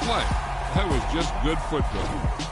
play. That was just good football.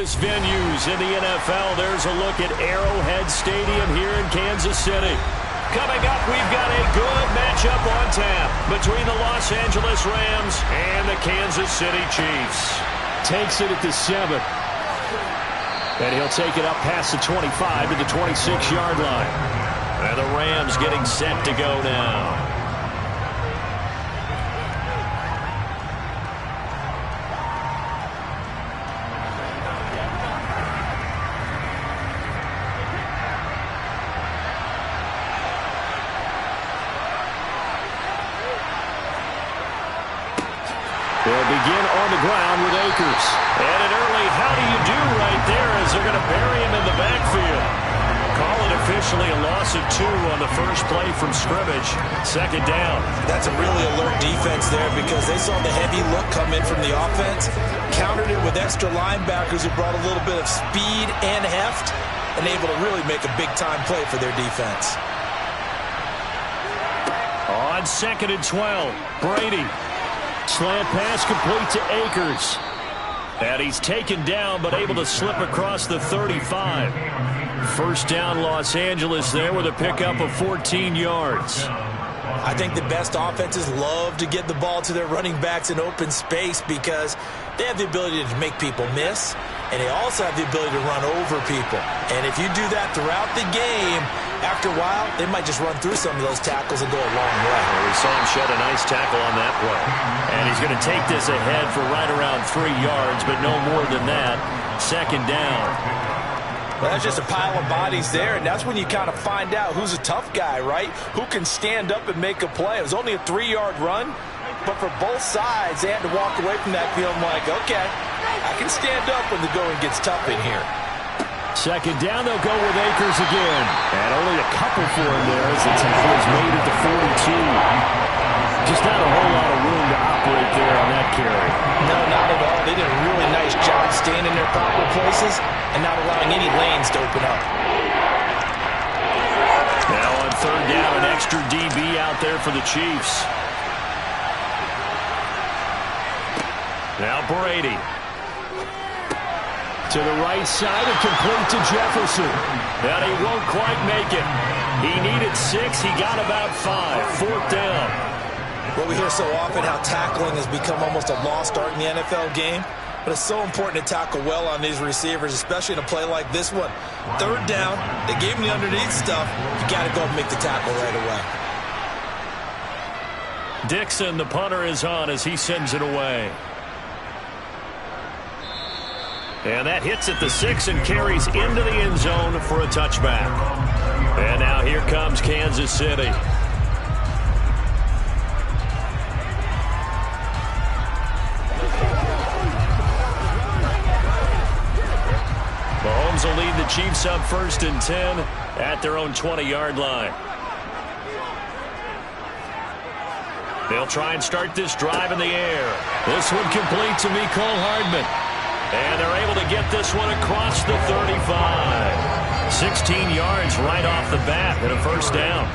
countless venues in the NFL. There's a look at Arrowhead Stadium here in Kansas City. Coming up, we've got a good matchup on tap between the Los Angeles Rams and the Kansas City Chiefs. Takes it at the 7. And he'll take it up past the 25 to the 26-yard line. And the Rams getting set to go now. They'll begin on the ground with Akers. And an early how do you do right there as they're going to bury him in the backfield. Call it officially a loss of 2 on the first play from scrimmage. Second down. That's a really alert defense there because they saw the heavy look come in from the offense, countered it with extra linebackers who brought a little bit of speed and heft, and able to really make a big-time play for their defense. On 2nd and 12, Brady. Slant pass complete to Akers. And he's taken down but able to slip across the 35. First down Los Angeles there with a pickup of 14 yards. I think the best offenses love to get the ball to their running backs in open space because they have the ability to make people miss, and they also have the ability to run over people. And if you do that throughout the game, after a while, they might just run through some of those tackles and go a long way. Well, we saw him shed a nice tackle on that play. And he's going to take this ahead for right around 3 yards, but no more than that. Second down. Well, that's just a pile of bodies there, and that's when you kind of find out who's a tough guy, right? Who can stand up and make a play. It was only a 3-yard run, but for both sides, they had to walk away from that feeling like, okay, I can stand up when the going gets tough in here. Second down, they'll go with Akers again. And only a couple for him there as the tackle is made at the 42. Just not a whole lot of room to operate there on that carry. No, not at all. They did a really nice job staying in their proper places and not allowing any lanes to open up. Now on third down, an extra DB out there for the Chiefs. Now Brady. To the right side and complete to Jefferson. And he won't quite make it. He needed 6. He got about 5. Fourth down. Well, we hear so often how tackling has become almost a lost art in the NFL game. But it's so important to tackle well on these receivers, especially in a play like this one. Third down, they gave him the underneath stuff. You got to go and make the tackle right away. Dixon, the punter, is on as he sends it away. And that hits at the 6 and carries into the end zone for a touchback. And now here comes Kansas City. Mahomes will lead the Chiefs up 1st and 10 at their own 20-yard line. They'll try and start this drive in the air. This one complete to Mecole Hardman. And they're able to get this one across the 35. 16 yards right off the bat and a first down.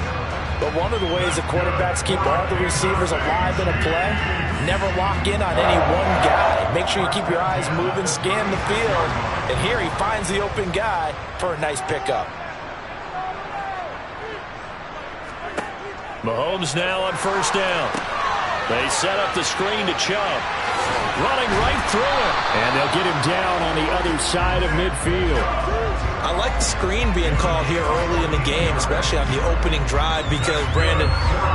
But one of the ways the quarterbacks keep all the receivers alive in a play, never lock in on any one guy. Make sure you keep your eyes moving, scan the field. And here he finds the open guy for a nice pickup. Mahomes now on first down. They set up the screen to Chubb. Running right through it. And they'll get him down on the other side of midfield. I like the screen being called here early in the game, especially on the opening drive, because, Brandon,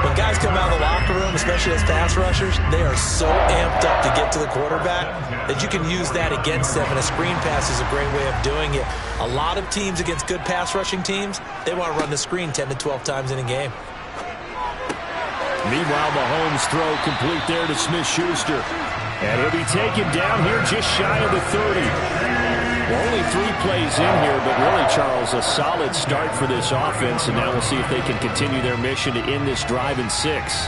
when guys come out of the locker room, especially as pass rushers, they are so amped up to get to the quarterback that you can use that against them, and a screen pass is a great way of doing it. A lot of teams against good pass rushing teams, they want to run the screen 10 to 12 times in a game. Meanwhile, Mahomes' throw complete there to Smith-Schuster. And he'll be taken down here just shy of the 30. Well, only 3 plays in here, but really, Charles, a solid start for this offense. And now we'll see if they can continue their mission to end this drive in 6.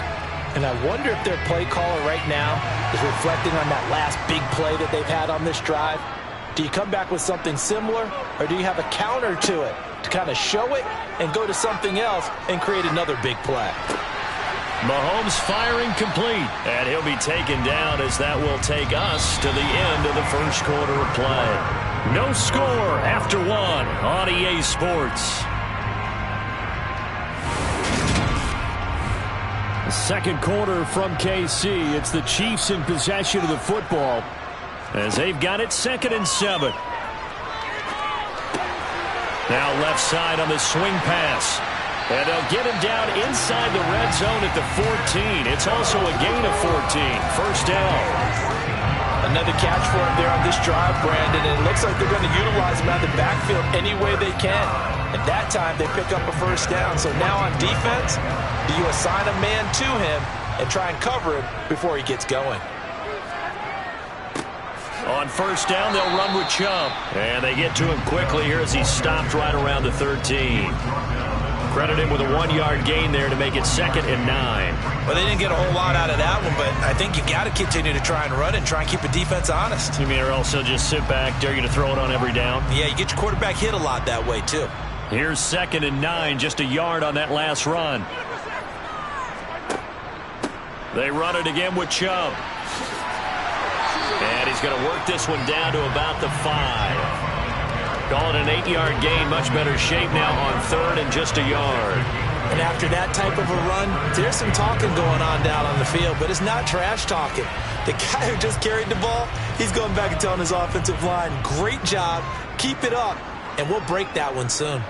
And I wonder if their play caller right now is reflecting on that last big play that they've had on this drive. Do you come back with something similar, or do you have a counter to it to kind of show it and go to something else and create another big play? Mahomes firing complete, and he'll be taken down as that will take us to the end of the first quarter of play. No score after one on EA Sports. The second quarter from KC. It's the Chiefs in possession of the football as they've got it 2nd and 7. Now left side on the swing pass. And they'll get him down inside the red zone at the 14. It's also a gain of 14. First down. Another catch for him there on this drive, Brandon. And it looks like they're going to utilize him out of the backfield any way they can. At that time, they pick up a first down. So now on defense, do you assign a man to him and try and cover him before he gets going? On first down, they'll run with Chubb. And they get to him quickly here as he's stopped right around the 13. Credit him with a 1-yard gain there to make it 2nd and 9. Well, they didn't get a whole lot out of that one, but I think you got to continue to try and run and try and keep the defense honest. You mean or else they'll just sit back, dare you to throw it on every down? Yeah, you get your quarterback hit a lot that way, too. Here's 2nd and 9, just a yard on that last run. They run it again with Chubb. And he's going to work this one down to about the 5. Call it an 8-yard gain. Much better shape now on 3rd and just a yard. And after that type of a run, there's some talking going on down on the field, but it's not trash talking. The guy who just carried the ball, he's going back and telling his offensive line, great job, keep it up, and we'll break that one soon.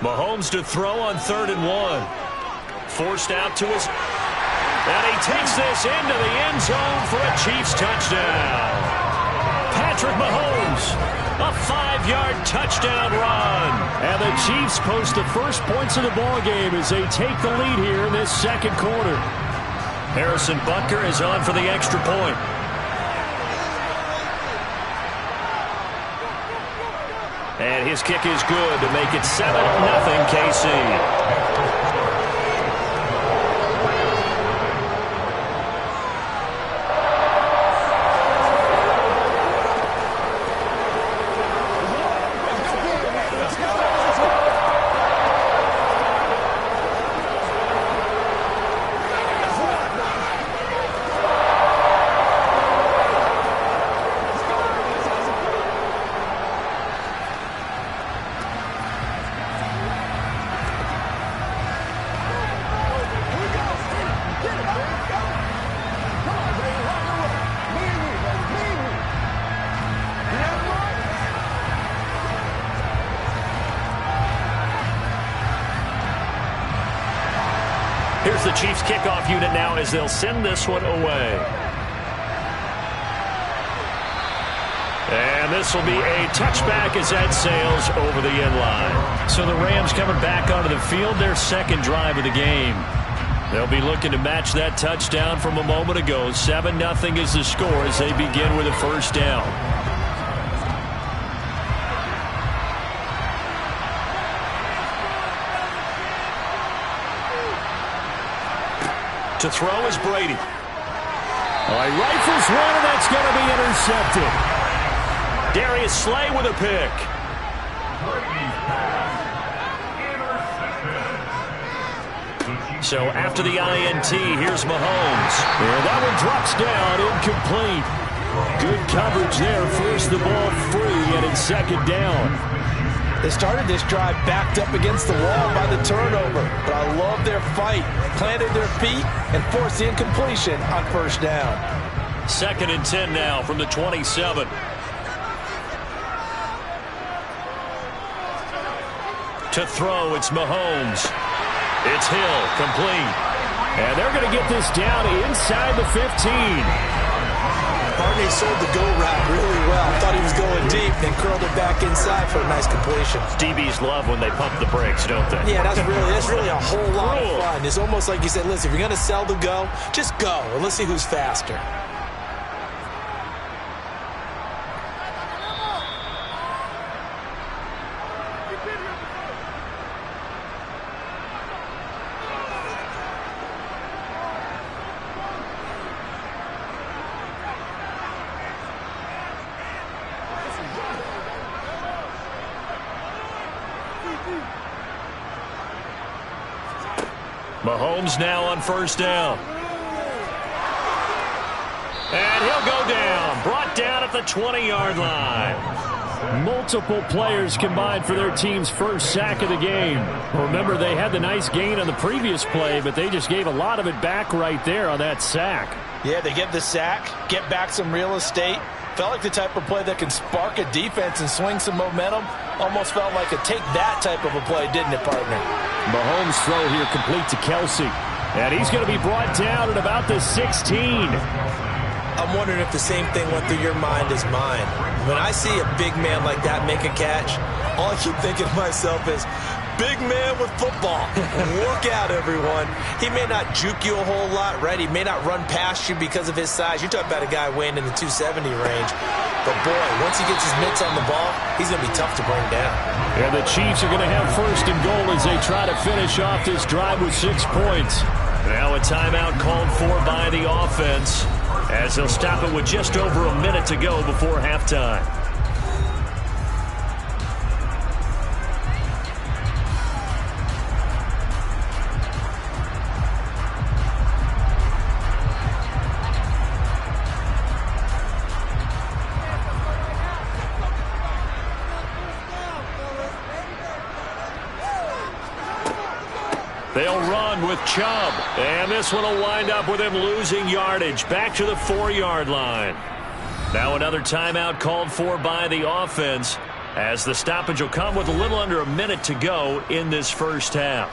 Mahomes to throw on 3rd and 1. Forced out to his... And he takes this into the end zone for a Chiefs touchdown. Patrick Mahomes, a 5-yard touchdown run. And the Chiefs post the first points of the ball game as they take the lead here in this second quarter. Harrison Butker is on for the extra point. And his kick is good to make it 7-0 KC. Here's the Chiefs kickoff unit now as they'll send this one away. And this will be a touchback as that sails over the end line. So the Rams coming back onto the field, their second drive of the game. They'll be looking to match that touchdown from a moment ago. 7-0 is the score as they begin with a first down. To throw is Brady. He rifles one, and that's going to be intercepted. Darius Slay with a pick. So after the INT, here's Mahomes. And that one drops down, incomplete. Good coverage there. Forced the ball free, and it's 2nd down. They started this drive backed up against the wall by the turnover, but I love their fight. Planted their feet and forced the incompletion on first down. 2nd and 10 now from the 27. To throw, it's Mahomes. It's Hill, complete. And they're going to get this down inside the 15. Barney sold the go route really well. Thought he was going deep, then curled it back inside for a nice completion. DBs love when they pump the brakes, don't they? Yeah, that's really a whole lot of fun. It's almost like you said, listen, if you're going to sell the go, just go, and let's see who's faster. Mahomes now on first down. And he'll go down. Brought down at the 20-yard line. Multiple players combined for their team's first sack of the game. Remember, they had the nice gain on the previous play, but they just gave a lot of it back right there on that sack. Yeah, they get the sack, get back some real estate. Felt like the type of play that can spark a defense and swing some momentum. Almost felt like a take-that type of a play, didn't it, partner? Mahomes' throw here complete to Kelsey. And he's going to be brought down at about the 16. I'm wondering if the same thing went through your mind as mine. When I see a big man like that make a catch, all I keep thinking to myself is, big man with football. Look out, everyone. He may not juke you a whole lot, right? He may not run past you because of his size. You're talking about a guy weighing in the 270 range. But, boy, once he gets his mitts on the ball, he's going to be tough to bring down. And the Chiefs are going to have first and goal as they try to finish off this drive with 6 points. Now a timeout called for by the offense as they'll stop it with just over a minute to go before halftime. They'll run with Chubb, and this one will wind up with him losing yardage back to the 4-yard line. Now another timeout called for by the offense as the stoppage will come with a little under a minute to go in this first half.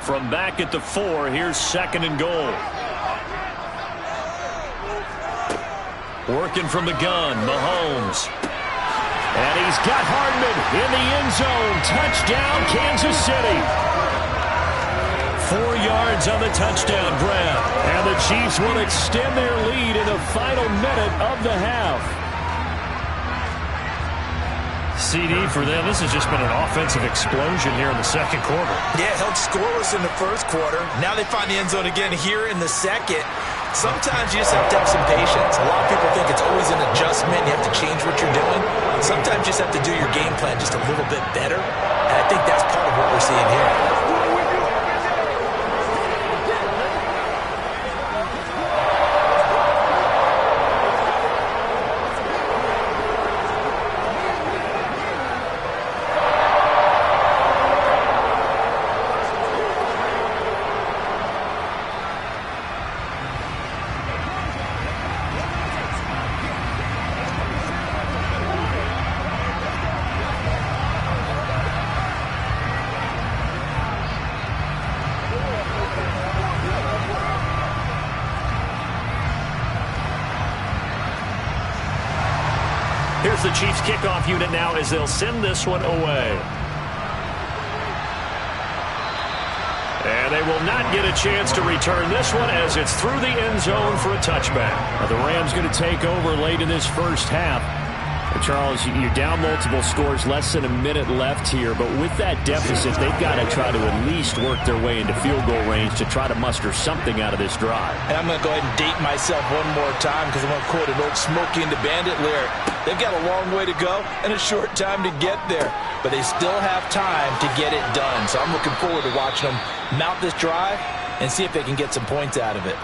From back at the 4, here's second and goal. Working from the gun, Mahomes. And he's got Hardman in the end zone. Touchdown, Kansas City. 4 yards on the touchdown grab. And the Chiefs will extend their lead in the final minute of the half. CD for them. This has just been an offensive explosion here in the second quarter. Yeah, held scoreless in the first quarter. Now they find the end zone again here in the second. Sometimes you just have to have some patience. A lot of people think it's always an adjustment. You have to change what you're doing. Sometimes you just have to do your game plan just a little bit better. And I think that's part of what we're seeing here. Here's the Chiefs kickoff unit now as they'll send this one away. And they will not get a chance to return this one as it's through the end zone for a touchback. Now the Rams going to take over late in this first half. And Charles, you're down multiple scores, less than a minute left here. But with that deficit, they've got to try to at least work their way into field goal range to try to muster something out of this drive. And I'm going to go ahead and date myself one more time because I'm going to quote an old Smokey and the Bandit lyric. They've got a long way to go and a short time to get there. But they still have time to get it done. So I'm looking forward to watching them mount this drive and see if they can get some points out of it.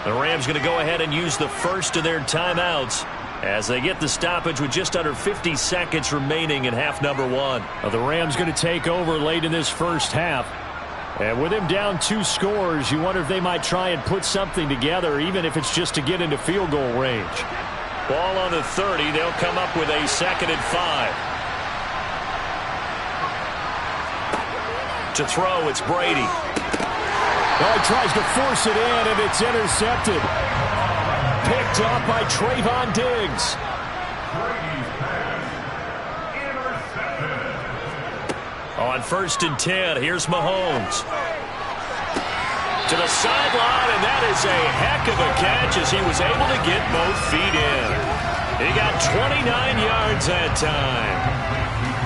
The Rams going to go ahead and use the first of their timeouts as they get the stoppage with just under 50 seconds remaining in half number 1. Now the Rams going to take over late in this first half. And with him down 2 scores, you wonder if they might try and put something together, even if it's just to get into field goal range. Ball on the 30. They'll come up with a 2nd and 5. To throw, it's Brady. Oh, he tries to force it in, and it's intercepted. Picked up by Trayvon Diggs. On 1st and 10, here's Mahomes. To the sideline, and that is a heck of a catch as he was able to get both feet in. He got 29 yards that time.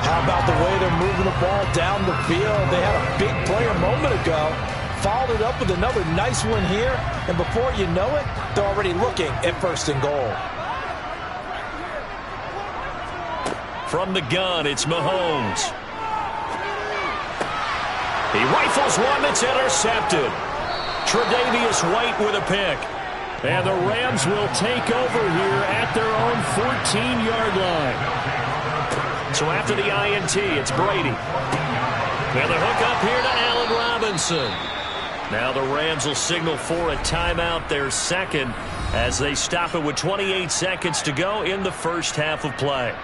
How about the way they're moving the ball down the field? They had a big play a moment ago. Followed it up with another nice one here. And before you know it, they're already looking at 1st and goal. From the gun, it's Mahomes. He rifles one that's intercepted. Tre'Davious White with a pick. And the Rams will take over here at their own 14-yard line. So after the INT, it's Brady. And the hook up here to Allen Robinson. Now the Rams will signal for a timeout, their second, as they stop it with 28 seconds to go in the first half of play.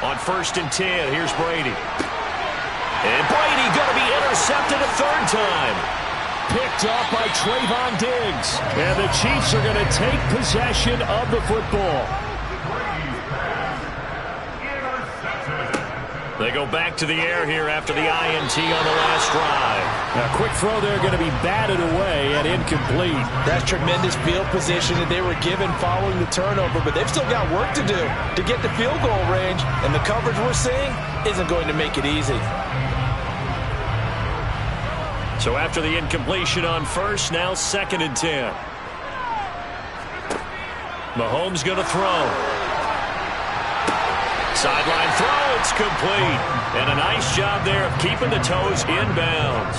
On 1st and 10, here's Brady. And Brady going to be intercepted a third time. Picked off by Trayvon Diggs. And the Chiefs are going to take possession of the football. They go back to the air here after the INT on the last drive. A quick throw there going to be batted away and incomplete. That's tremendous field position that they were given following the turnover, but they've still got work to do to get the field goal range, and the coverage we're seeing isn't going to make it easy. So after the incompletion on 1st, now 2nd and 10. Mahomes going to throw. Sideline throw, it's complete. And a nice job there of keeping the toes inbounds.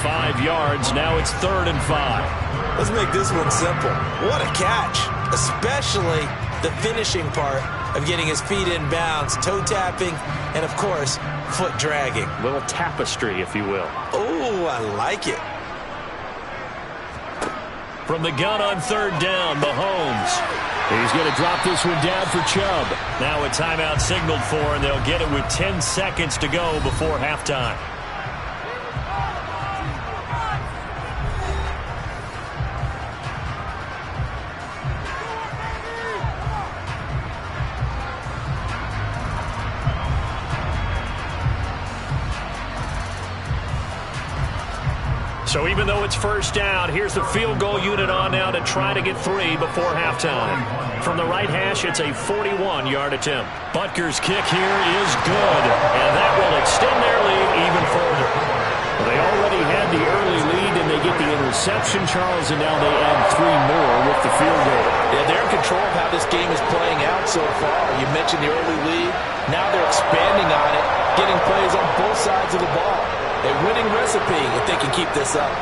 5 yards, now it's 3rd and 5. Let's make this one simple. What a catch, especially the finishing part of getting his feet in bounds, toe tapping, and of course, foot dragging. Little tapestry, if you will. Oh, I like it. From the gun on 3rd down, Mahomes. He's going to drop this one down for Chubb. Now a timeout signaled for, and they'll get it with 10 seconds to go before halftime. So even though it's 1st down, here's the field goal unit on now to try to get 3 before halftime. From the right hash, it's a 41-yard attempt. Butker's kick here is good, and that will extend their lead even further. Well, they already had the early lead, and they get the interception, Charles, and now they add 3 more with the field goal. Yeah, they're in control of how this game is playing out so far. You mentioned the early lead. Now they're expanding on it, getting plays on both sides of the ball. A winning recipe if they can keep this up.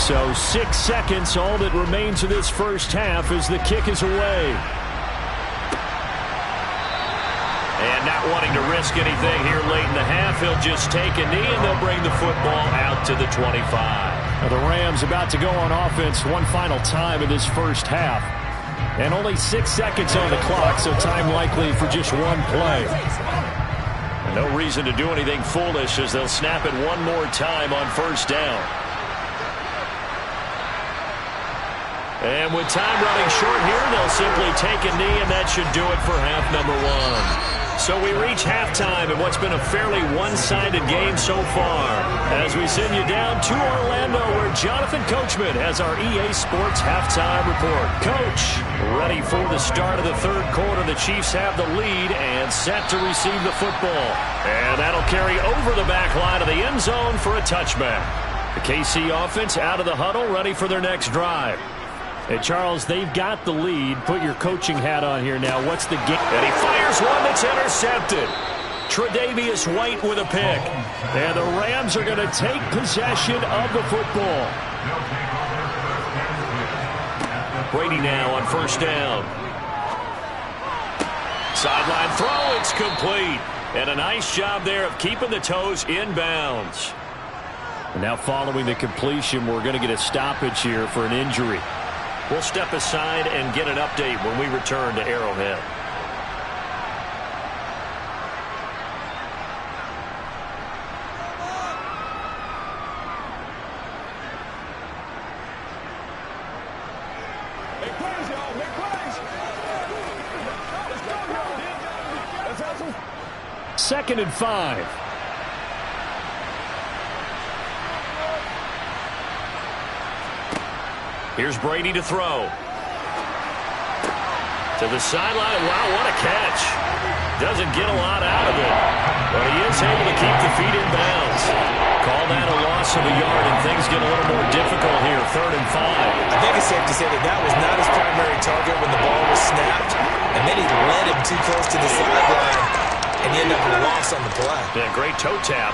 So 6 seconds, all that remains of this first half as the kick is away. And not wanting to risk anything here late in the half, he'll just take a knee and they'll bring the football out to the 25. Now the Rams about to go on offense one final time in this first half. And only 6 seconds on the clock, so time likely for just one play. No reason to do anything foolish as they'll snap it one more time on 1st down. And with time running short here, they'll simply take a knee, and that should do it for half number 1. So we reach halftime in what's been a fairly one-sided game so far. As we send you down to Orlando, where Jonathan Coachman has our EA Sports halftime report. Coach, ready for the start of the 3rd quarter. The Chiefs have the lead and set to receive the football. And that'll carry over the back line of the end zone for a touchback. The KC offense out of the huddle, ready for their next drive. Hey, Charles, they've got the lead. Put your coaching hat on here now. What's the game? And he fires one that's intercepted. Tre'Davious White with a pick. And the Rams are going to take possession of the football. Brady now on 1st down. Sideline throw, it's complete. And a nice job there of keeping the toes in bounds. And now following the completion, we're going to get a stoppage here for an injury. We'll step aside and get an update when we return to Arrowhead. 2nd and 5. Here's Brady to throw. To the sideline. Wow, what a catch. Doesn't get a lot out of it, but he is able to keep the feet in bounds. Call that a loss of a yard, and things get a little more difficult here. 3rd and 5. I think it's safe to say that was not his primary target when the ball was snapped, and then he led him too close to the sideline, and he ended up with a loss on the play. Yeah, great toe tap,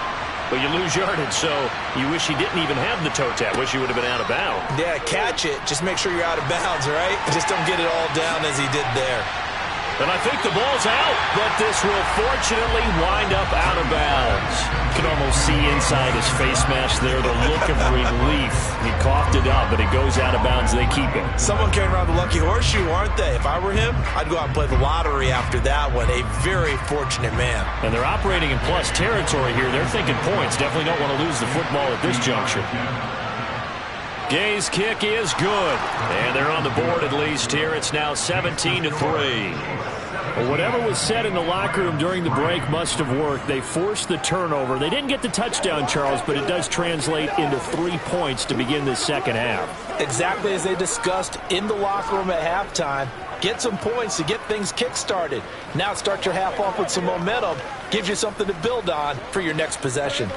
but you lose yardage, so you wish he didn't even have the toe tap. Wish he would have been out of bounds. Yeah, catch it. Just make sure you're out of bounds, all right? Just don't get it all down as he did there. And I think the ball's out, but this will fortunately wind up out of bounds. You can almost see inside his face mask there the look of relief. He coughed it up, but it goes out of bounds. They keep it. Someone came around the lucky horseshoe, aren't they? If I were him, I'd go out and play the lottery after that one. A very fortunate man. And they're operating in plus territory here. They're thinking points. Definitely don't want to lose the football at this juncture. Gay's kick is good. And they're on the board at least here. It's now 17-3. Well, whatever was said in the locker room during the break must have worked. They forced the turnover. They didn't get the touchdown, Charles, but it does translate into 3 points to begin this second half. Exactly as they discussed in the locker room at halftime. Get some points to get things kick-started. Now start your half off with some momentum. Gives you something to build on for your next possession.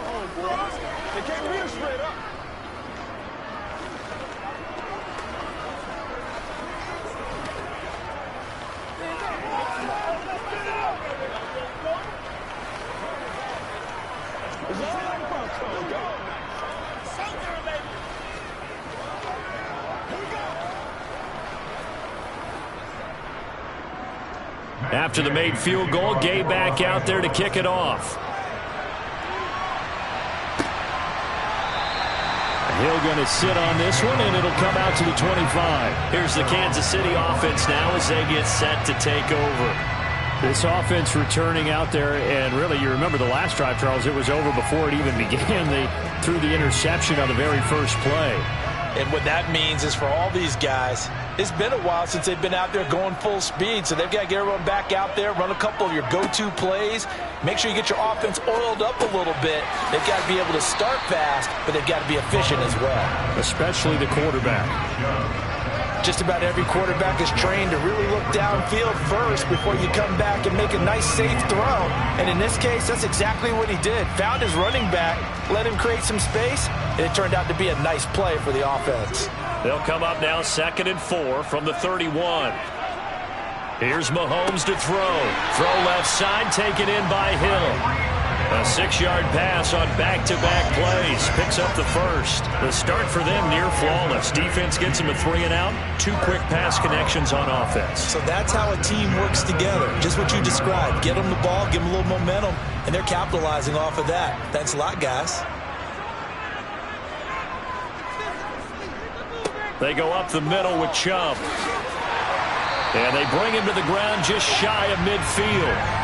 After the made field goal, Gay back out there to kick it off. Hill going to sit on this one, and it'll come out to the 25. Here's the Kansas City offense now as they get set to take over. This offense returning out there, and really, you remember the last drive, Charles, it was over before it even began. They threw the interception on the very first play. And what that means is for all these guys, it's been a while since they've been out there going full speed, so they've got to get everyone back out there, run a couple of your go-to plays, make sure you get your offense oiled up a little bit. They've got to be able to start fast, but they've got to be efficient as well. Especially the quarterback. Just about every quarterback is trained to really look downfield first before you come back and make a nice, safe throw. And in this case, that's exactly what he did. Found his running back, let him create some space, and it turned out to be a nice play for the offense. They'll come up now 2nd and 4 from the 31. Here's Mahomes to throw. Throw left side, taken in by Hill. A 6-yard pass on back-to-back plays. Picks up the first. The start for them near flawless. Defense gets them a 3-and-out. 2 quick pass connections on offense. So that's how a team works together. Just what you described. Get them the ball, give them a little momentum, and they're capitalizing off of that. Thanks a lot, guys. They go up the middle with Chubb. And they bring him to the ground just shy of midfield.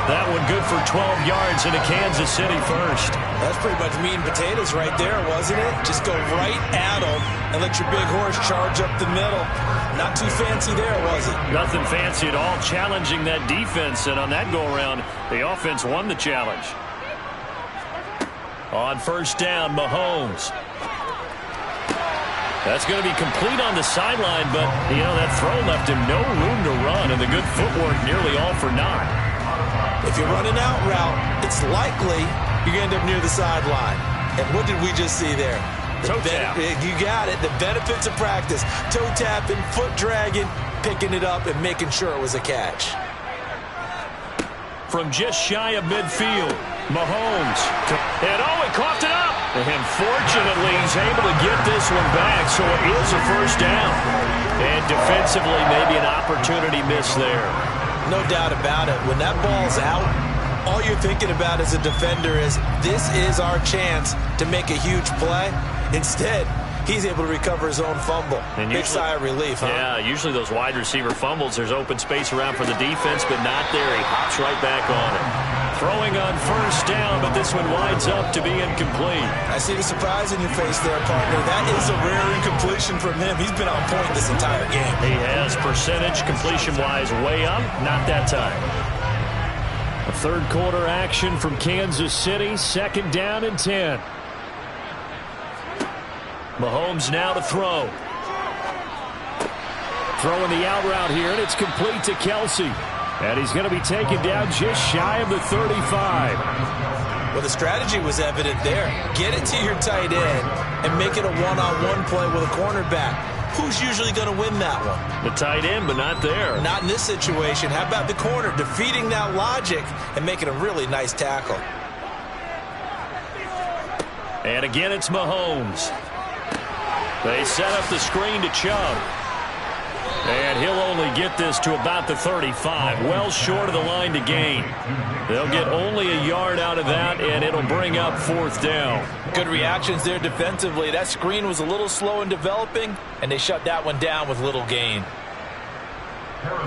That one good for 12 yards into Kansas City first. That's pretty much meat and potatoes right there, wasn't it? Just go right at them and let your big horse charge up the middle. Not too fancy there, was it? Nothing fancy at all. Challenging that defense, and on that go-around, the offense won the challenge. On first down, Mahomes. That's going to be complete on the sideline, but, you know, that throw left him no room to run, and the good footwork nearly all for naught. If you're running out route, it's likely you're going to end up near the sideline. And what did we just see there? Toe tap. You got it. The benefits of practice. Toe tapping, foot dragging, picking it up, and making sure it was a catch. From just shy of midfield, Mahomes. And he coughed it up. And fortunately, he's able to get this one back, so it is a first down. And defensively, maybe an opportunity miss there. No doubt about it. When that ball's out, all you're thinking about as a defender is, this is our chance to make a huge play. Instead, he's able to recover his own fumble. And big sigh of relief, huh? Yeah, usually those wide receiver fumbles, there's open space around for the defense, but not there. He hops right back on it. Throwing on first down, but this one winds up to be incomplete. I see the surprise in your face there, partner. That is a rare incompletion from him. He's been on point this entire game. He has percentage completion-wise way up. Not that time. A third quarter action from Kansas City. Second down and 10. Mahomes now to throw. Throwing the out route here, and it's complete to Kelsey. And he's going to be taken down just shy of the 35. Well, the strategy was evident there. Get it to your tight end and make it a one-on-one play with a cornerback. Who's usually going to win that one? The tight end, but not there. Not in this situation. How about the corner defeating that logic and making a really nice tackle? And again, it's Mahomes. They set up the screen to Chubb. And he'll only get this to about the 35, well short of the line to gain. They'll get only a yard out of that, and it'll bring up fourth down. Good reactions there defensively. That screen was a little slow in developing, and they shut that one down with little gain.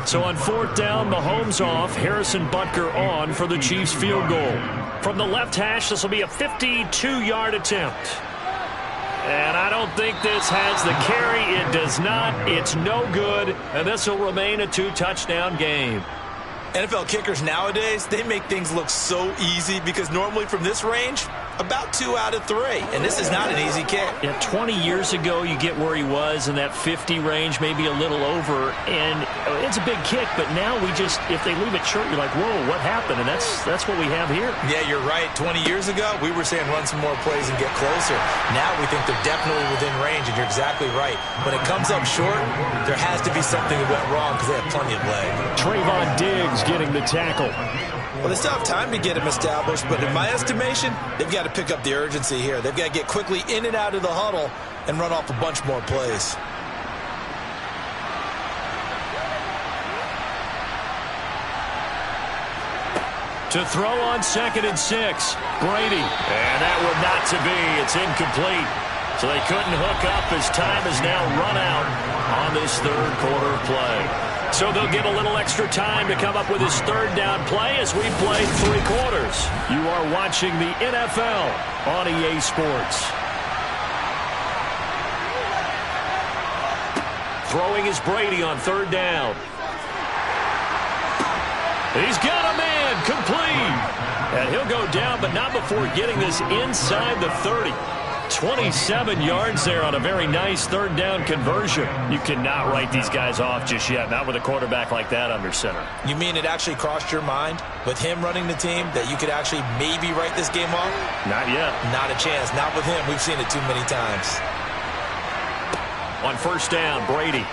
So on fourth down, Mahomes off, Harrison Butker on for the Chiefs field goal. From the left hash, this will be a 52-yard attempt. And I don't think this has the carry. It does not. It's no good. And this will remain a 2-touchdown game. NFL kickers nowadays, they make things look so easy because normally from this range, about 2 out of 3. And this is not an easy kick. Yeah, 20 years ago, you get where he was in that 50 range, maybe a little over. And it's a big kick, but now we just, if they leave it short, you're like, whoa, what happened? And that's what we have here. Yeah, you're right. 20 years ago, we were saying run some more plays and get closer. Now we think they're definitely within range, and you're exactly right. When it comes up short, there has to be something that went wrong because they have plenty of leg. Trayvon Diggs getting the tackle. Well, they still have time to get him established, but in my estimation, they've got to pick up the urgency here. They've got to get quickly in and out of the huddle and run off a bunch more plays. To throw on 2nd and 6, Brady. And that would not to be. It's incomplete. So they couldn't hook up as time has now run out on this third quarter of play. So they'll get a little extra time to come up with his third down play as we play 3 quarters. You are watching the NFL on EA Sports. Throwing is Brady on 3rd down. He's got a man, complete. And he'll go down, but not before getting this inside the 30. 27 yards there on a very nice 3rd down conversion. You cannot write these guys off just yet, not with a quarterback like that under center. You mean it actually crossed your mind with him running the team that you could actually maybe write this game off? Not yet. Not a chance. Not with him. We've seen it too many times. On 1st down, Brady.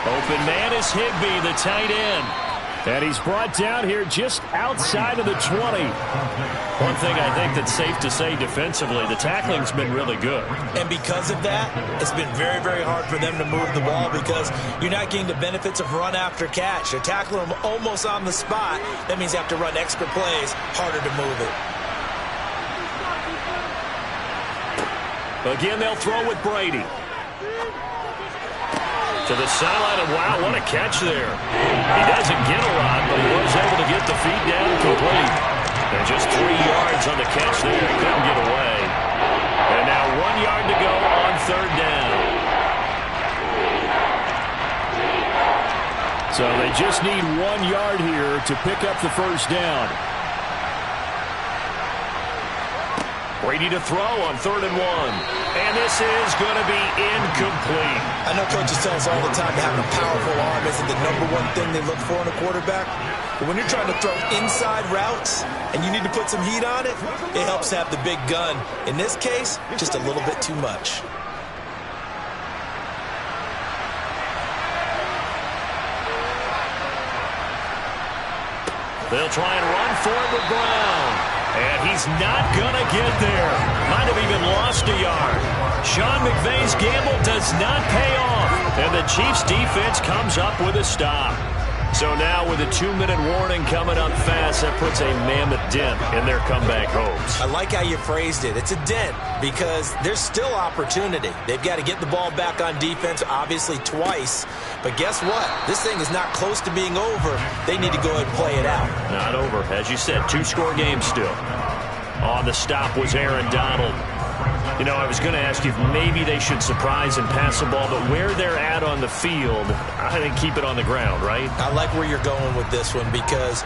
Open man is Higbee, the tight end. And he's brought down here just outside of the 20. One thing I think that's safe to say defensively, the tackling's been really good. And because of that, it's been very, very hard for them to move the ball because you're not getting the benefits of run after catch. They're tackling them almost on the spot. That means you have to run extra plays, harder to move it. Again, they'll throw with Brady. To the sideline, and wow, what a catch there. He doesn't get a lot, but he was able to get the feet down complete. And just 3 yards on the catch there. He couldn't get away. And now 1 yard to go on 3rd down. So they just need 1 yard here to pick up the first down. Brady to throw on 3rd and 1. And this is going to be incomplete. I know coaches tell us all the time that having a powerful arm isn't the #1 thing they look for in a quarterback. But when you're trying to throw inside routes and you need to put some heat on it, it helps to have the big gun. In this case, just a little bit too much. They'll try and run for it with Brown. And he's not going to get there. Might have even lost a yard. Sean McVay's gamble does not pay off. And the Chiefs defense comes up with a stop. So now with a 2-minute warning coming up fast, that puts a mammoth dent in their comeback hopes. I like how you phrased it. It's a dent because there's still opportunity. They've got to get the ball back on defense, obviously twice. But guess what? This thing is not close to being over. They need to go ahead and play it out. Not over. As you said, 2-score game still. On the stop was Aaron Donald. You know, I was going to ask you if maybe they should surprise and pass the ball, but where they're at on the field, I think keep it on the ground, right? I like where you're going with this one because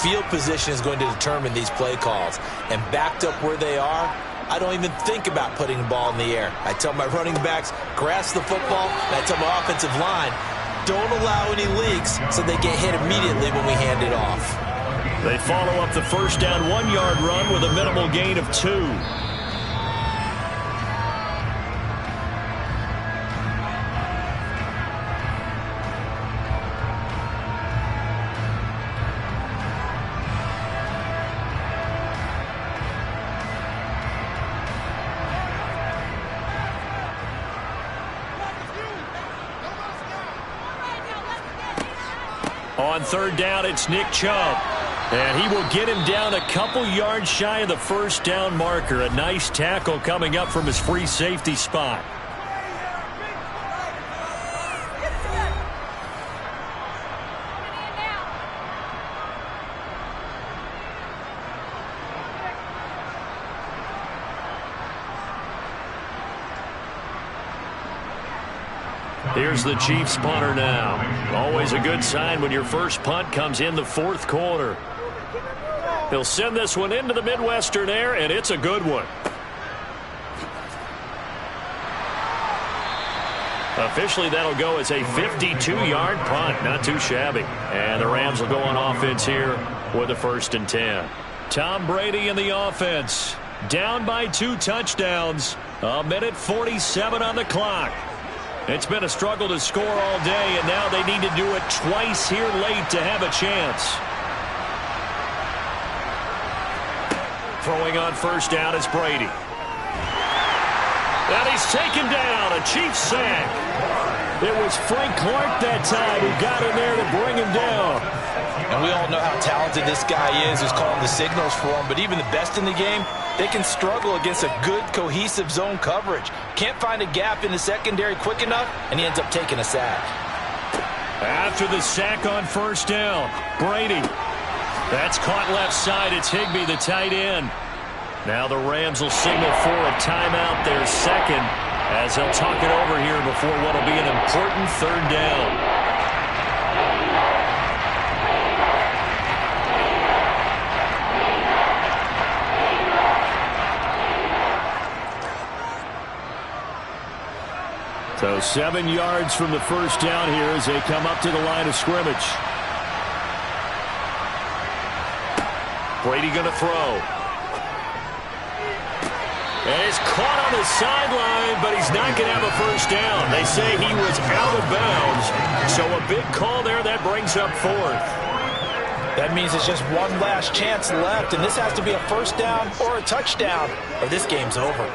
field position is going to determine these play calls. And backed up where they are, I don't even think about putting the ball in the air. I tell my running backs, grasp the football, and I tell my offensive line, don't allow any leaks so they get hit immediately when we hand it off. They follow up the first down 1-yard run with a minimal gain of 2. On third down, it's Nick Chubb. And he will get him down a couple yards shy of the first down marker. A nice tackle coming up from his free safety spot. Here's the Chiefs punter now. Always a good sign when your first punt comes in the fourth quarter. He'll send this one into the Midwestern air, and it's a good one. Officially, that'll go as a 52-yard punt. Not too shabby. And the Rams will go on offense here with a 1st and 10. Tom Brady in the offense. Down by 2 touchdowns. 1:47 on the clock. It's been a struggle to score all day, and now they need to do it twice here late to have a chance. Throwing on first down is Brady. And he's taken down, a Chiefs sack. It was Frank Clark that time who got in there to bring him down. And we all know how talented this guy is who's calling the signals for him, but even the best in the game, they can struggle against a good, cohesive zone coverage. Can't find a gap in the secondary quick enough, and he ends up taking a sack. After the sack on first down, Brady. That's caught left side. It's Higbee, the tight end. Now the Rams will signal for a timeout, their second, as they'll talk it over here before what will be an important third down. So 7 yards from the first down here as they come up to the line of scrimmage. Brady going to throw. And he's caught on the sideline, but he's not going to have a first down. They say he was out of bounds. So a big call there that brings up 4th. That means it's just one last chance left, and this has to be a first down or a touchdown, or this game's over.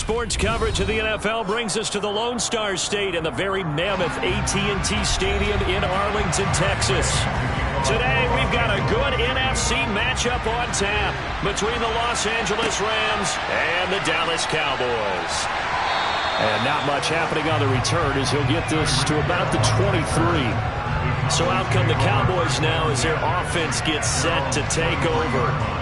Sports coverage of the NFL brings us to the Lone Star State and the very mammoth AT&T Stadium in Arlington, Texas. Today, we've got a good NFC matchup on tap between the Los Angeles Rams and the Dallas Cowboys. And not much happening on the return as he'll get this to about the 23. So out come the Cowboys now as their offense gets set to take over.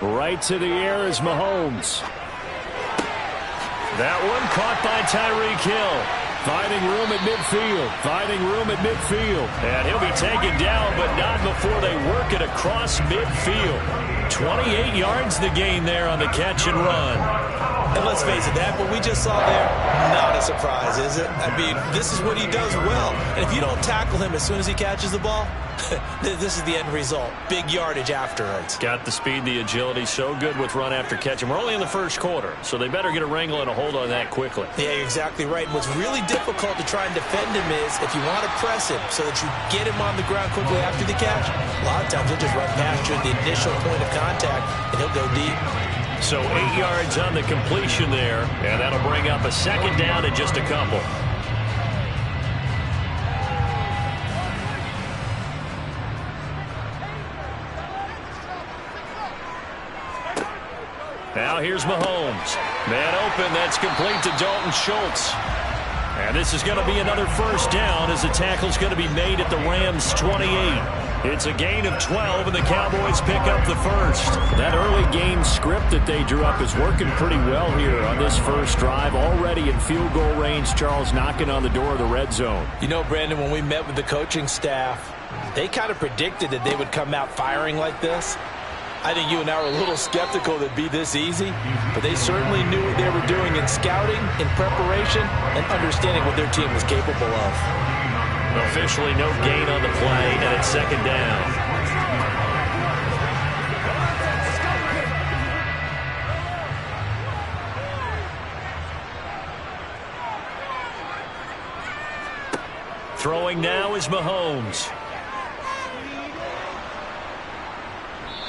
Right to the air is Mahomes. That one caught by Tyreek Hill. Finding room at midfield. Finding room at midfield. And he'll be taken down, but not before they work it across midfield. 28 yards the gain there on the catch and run. And let's face it, that what we just saw there, not a surprise, is it? I mean, this is what he does well. And if you don't tackle him as soon as he catches the ball, this is the end result. Big yardage afterwards. Got the speed, the agility, so good with run after catch. And we're only in the first quarter, so they better get a wrangle and a hold on that quickly. Yeah, you're exactly right. And what's really difficult to try and defend him is if you want to press him so that you get him on the ground quickly after the catch, a lot of times he'll just run past you at the initial point of contact, and he'll go deep. So 8 yards on the completion there, and that'll bring up a second down and just a couple. Now here's Mahomes. Man open, that's complete to Dalton Schultz. And this is going to be another first down as the tackle's going to be made at the Rams' 28. It's a gain of 12, and the Cowboys pick up the first. That early game script that they drew up is working pretty well here on this first drive. Already in field goal range, Charles knocking on the door of the red zone. You know, Brandon, when we met with the coaching staff, they kind of predicted that they would come out firing like this. I think you and I were a little skeptical that it'd be this easy, but they certainly knew what they were doing in scouting, in preparation, and understanding what their team was capable of. Officially no gain on the play, and it's second down. Throwing now is Mahomes.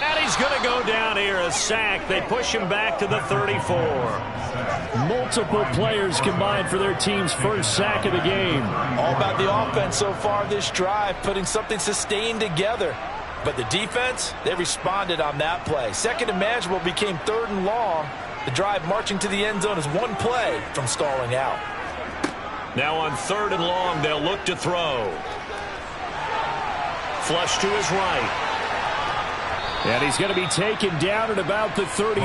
And he's going to go down here, a sack. They push him back to the 34. Multiple players combined for their team's first sack of the game. All about the offense so far this drive, putting something sustained together. But the defense, they responded on that play. Second and manageable became third and long. The drive marching to the end zone is one play from stalling out. Now on third and long, they'll look to throw. Flush to his right. And he's going to be taken down at about the 33.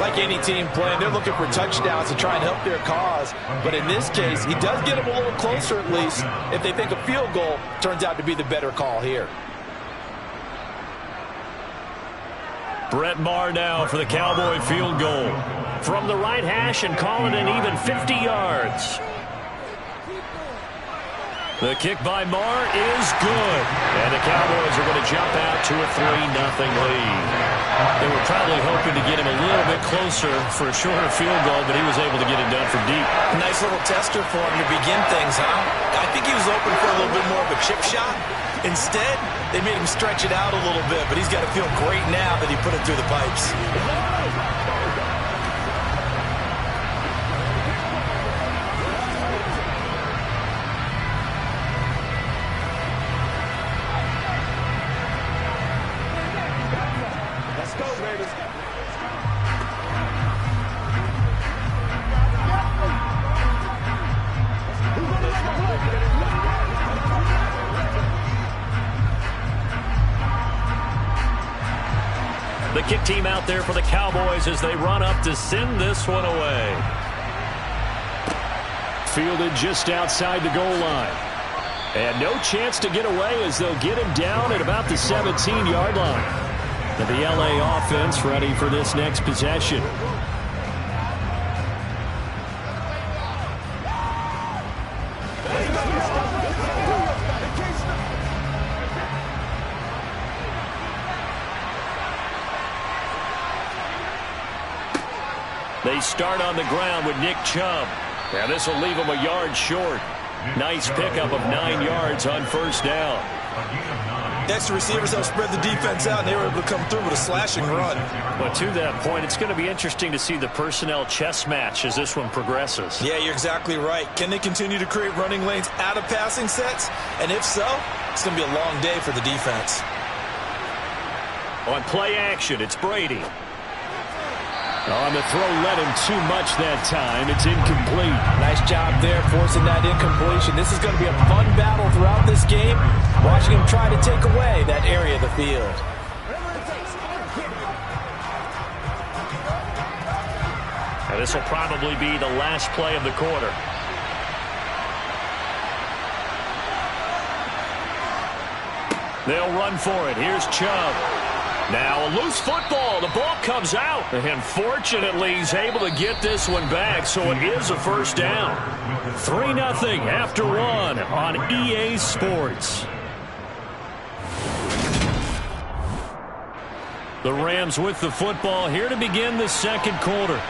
Like any team playing, they're looking for touchdowns to try and help their cause. But in this case, he does get them a little closer at least if they think a field goal turns out to be the better call here. Brett Maher now for the Cowboy field goal. From the right hash and call it an even 50 yards. The kick by Maher is good. And the Cowboys are going to jump out to a 3-0 lead. They were probably hoping to get him a little bit closer for a shorter field goal, but he was able to get it done from deep. Nice little tester for him to begin things, huh? I think he was open for a little bit more of a chip shot. Instead, they made him stretch it out a little bit, but he's got to feel great now that he put it through the pipes. The kick team out there for the Cowboys as they run up to send this one away. Fielded just outside the goal line. And no chance to get away as they'll get him down at about the 17-yard line. And the LA offense ready for this next possession. They start on the ground with Nick Chubb. Yeah, this will leave him a yard short. Nice pickup of 9 yards on first down. Extra receivers help spread the defense out, and they were able to come through with a slashing run. But to that point, it's going to be interesting to see the personnel chess match as this one progresses. Yeah, you're exactly right. Can they continue to create running lanes out of passing sets? And if so, it's going to be a long day for the defense. On play action, it's Brady. On the throw, led him too much that time. It's incomplete. Nice job there forcing that incompletion. This is going to be a fun battle throughout this game. Watching him try to take away that area of the field. Now this will probably be the last play of the quarter. They'll run for it. Here's Chubb. Now a loose football. The ball comes out. And fortunately, he's able to get this one back, so it is a first down. 3-0 after 1 on EA Sports. The Rams with the football here to begin the second quarter,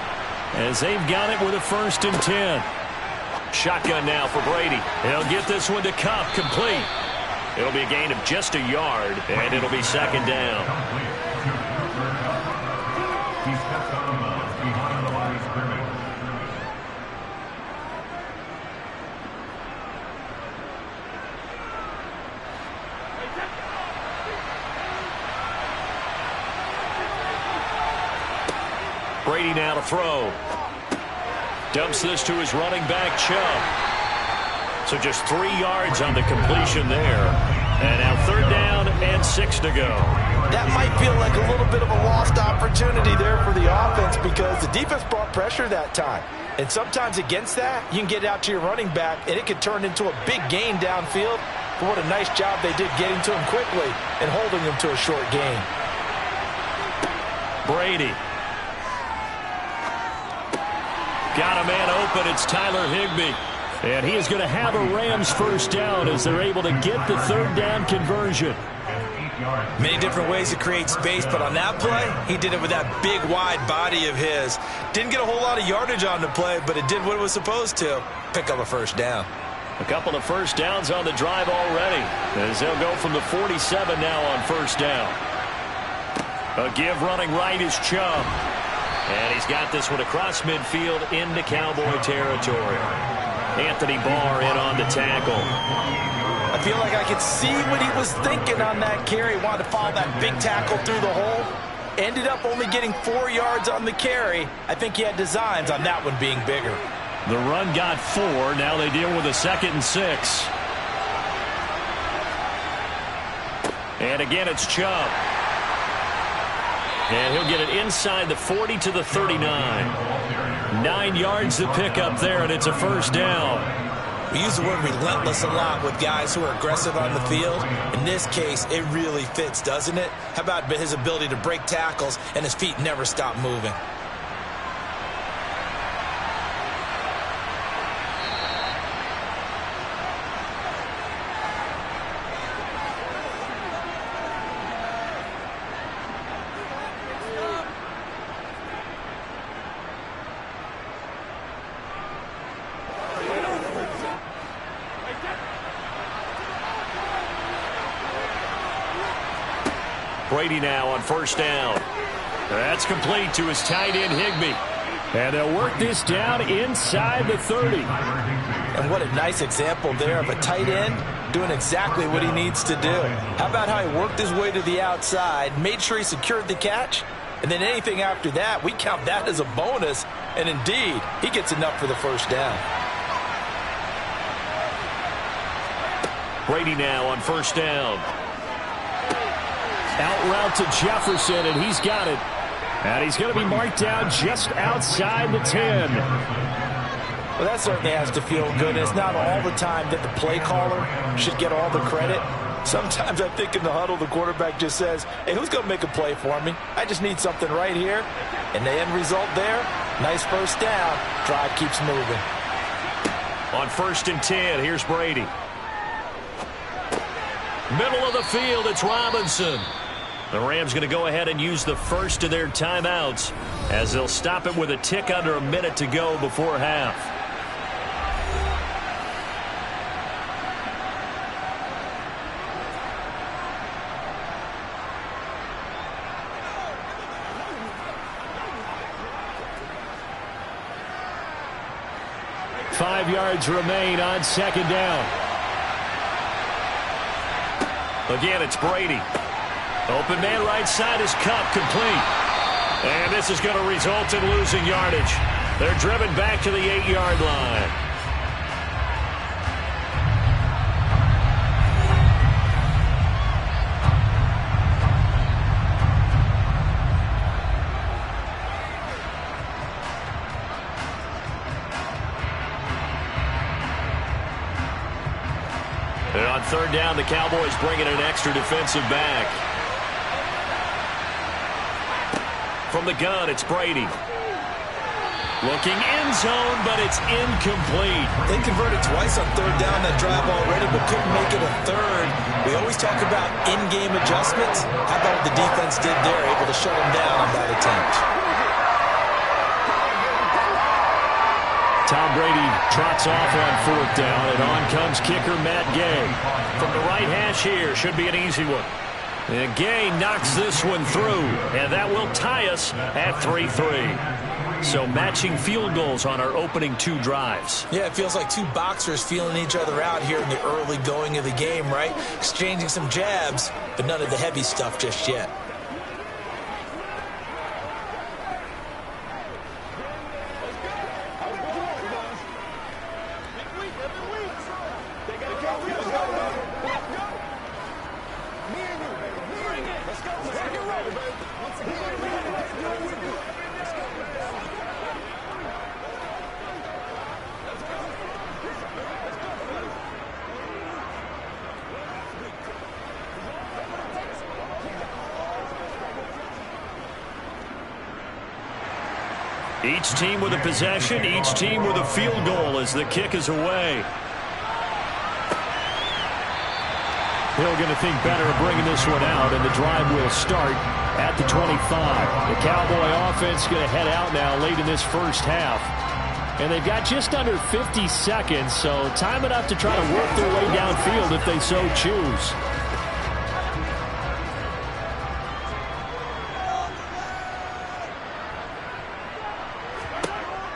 as they've got it with a 1st and 10. Shotgun now for Brady. He'll get this one to Kupp, complete. It'll be a gain of just a yard, and it'll be 2nd down. Brady now to throw. Dumps this to his running back, Chubb. So just 3 yards on the completion there. And now 3rd down and 6 to go. That might feel like a little bit of a lost opportunity there for the offense because the defense brought pressure that time. And sometimes against that, you can get out to your running back, and it could turn into a big gain downfield. But what a nice job they did getting to him quickly and holding him to a short gain. Brady. Got a man open. It's Tyler Higbee. And he is going to have a Rams first down as they're able to get the 3rd down conversion. Many different ways to create space, but on that play, he did it with that big, wide body of his. Didn't get a whole lot of yardage on the play, but it did what it was supposed to. Pick up a first down. A couple of first downs on the drive already, as they'll go from the 47 now on first down. A give running right is Chubb. And he's got this one across midfield into Cowboy territory. Anthony Barr in on the tackle. I feel like I could see what he was thinking on that carry. Wanted to follow that big tackle through the hole. Ended up only getting 4 yards on the carry. I think he had designs on that one being bigger. The run got 4. Now they deal with a 2nd and 6. And again, it's Chubb. And he'll get it inside the 40 to the 39. 9 yards to pick up there, and it's a first down. We use the word relentless a lot with guys who are aggressive on the field. In this case, it really fits, doesn't it? How about his ability to break tackles and his feet never stop moving? Brady now on first down. That's complete to his tight end, Higbee. And they'll work this down inside the 30. And what a nice example there of a tight end doing exactly what he needs to do. How about how he worked his way to the outside, made sure he secured the catch, and then anything after that, we count that as a bonus. And indeed, he gets enough for the first down. Brady now on first down. Out route to Jefferson, and he's got it. And he's going to be marked down just outside the 10. Well, that certainly has to feel good. It's not all the time that the play caller should get all the credit. Sometimes I think in the huddle, the quarterback just says, hey, who's going to make a play for me? I just need something right here. And the end result there, nice first down. Drive keeps moving. On 1st and 10, here's Brady. Middle of the field, it's Robinson. The Rams going to go ahead and use the first of their timeouts as they'll stop it with a tick under a minute to go before half. 5 yards remain on second down. Again, it's Brady. Open man right side is Kupp, complete. And this is going to result in losing yardage. They're driven back to the 8-yard line. And on third down, the Cowboys bring in an extra defensive back. From the gun, it's Brady. Looking end zone, but it's incomplete. They converted twice on third down that drive already, but couldn't make it a third. We always talk about in-game adjustments. How about what the defense did there, able to shut them down on that attempt? Tom Brady trots off on fourth down, and on comes kicker Matt Gay. From the right hash here, should be an easy one. And Gay knocks this one through, and that will tie us at 3-3. So matching field goals on our opening 2 drives. Yeah, it feels like 2 boxers feeling each other out here in the early going of the game, right? Exchanging some jabs, but none of the heavy stuff just yet. Each team with a possession, each team with a field goal as the kick is away. Hill going to think better of bringing this one out, and the drive will start at the 25. The Cowboy offense going to head out now late in this first half. And they've got just under 50 seconds, so time enough to try to work their way downfield if they so choose.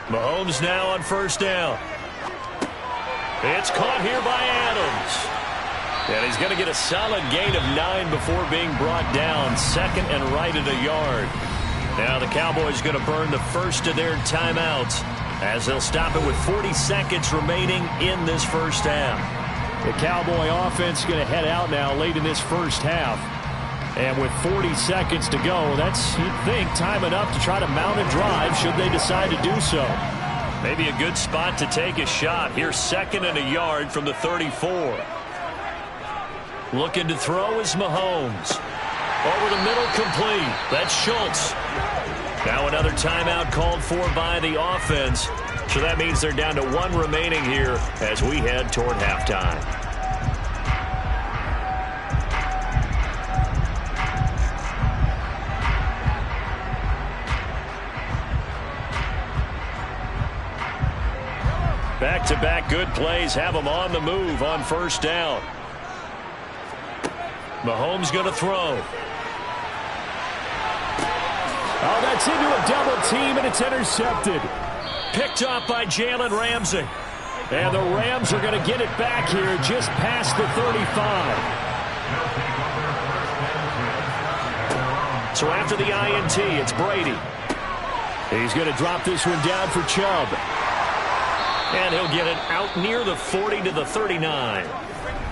Mahomes now on first down. It's caught here by Adams. And he's going to get a solid gain of 9 before being brought down. Second and right at a yard. Now the Cowboys going to burn the first of their timeouts as they'll stop it with 40 seconds remaining in this first half. The Cowboy offense going to head out now late in this first half. And with 40 seconds to go, that's, you'd think, time enough to try to mount a drive should they decide to do so. Maybe a good spot to take a shot. Here's second and a yard from the 34. Looking to throw is Mahomes. Over the middle, complete. That's Schultz. Now another timeout called for by the offense. So that means they're down to 1 remaining here as we head toward halftime. Back-to-back good plays have them on the move on first down. Mahomes going to throw. Oh, that's into a double team, and it's intercepted. Picked off by Jalen Ramsey. And the Rams are going to get it back here just past the 35. So after the INT, it's Brady. He's going to drop this one down for Chubb. And he'll get it out near the 40 to the 39.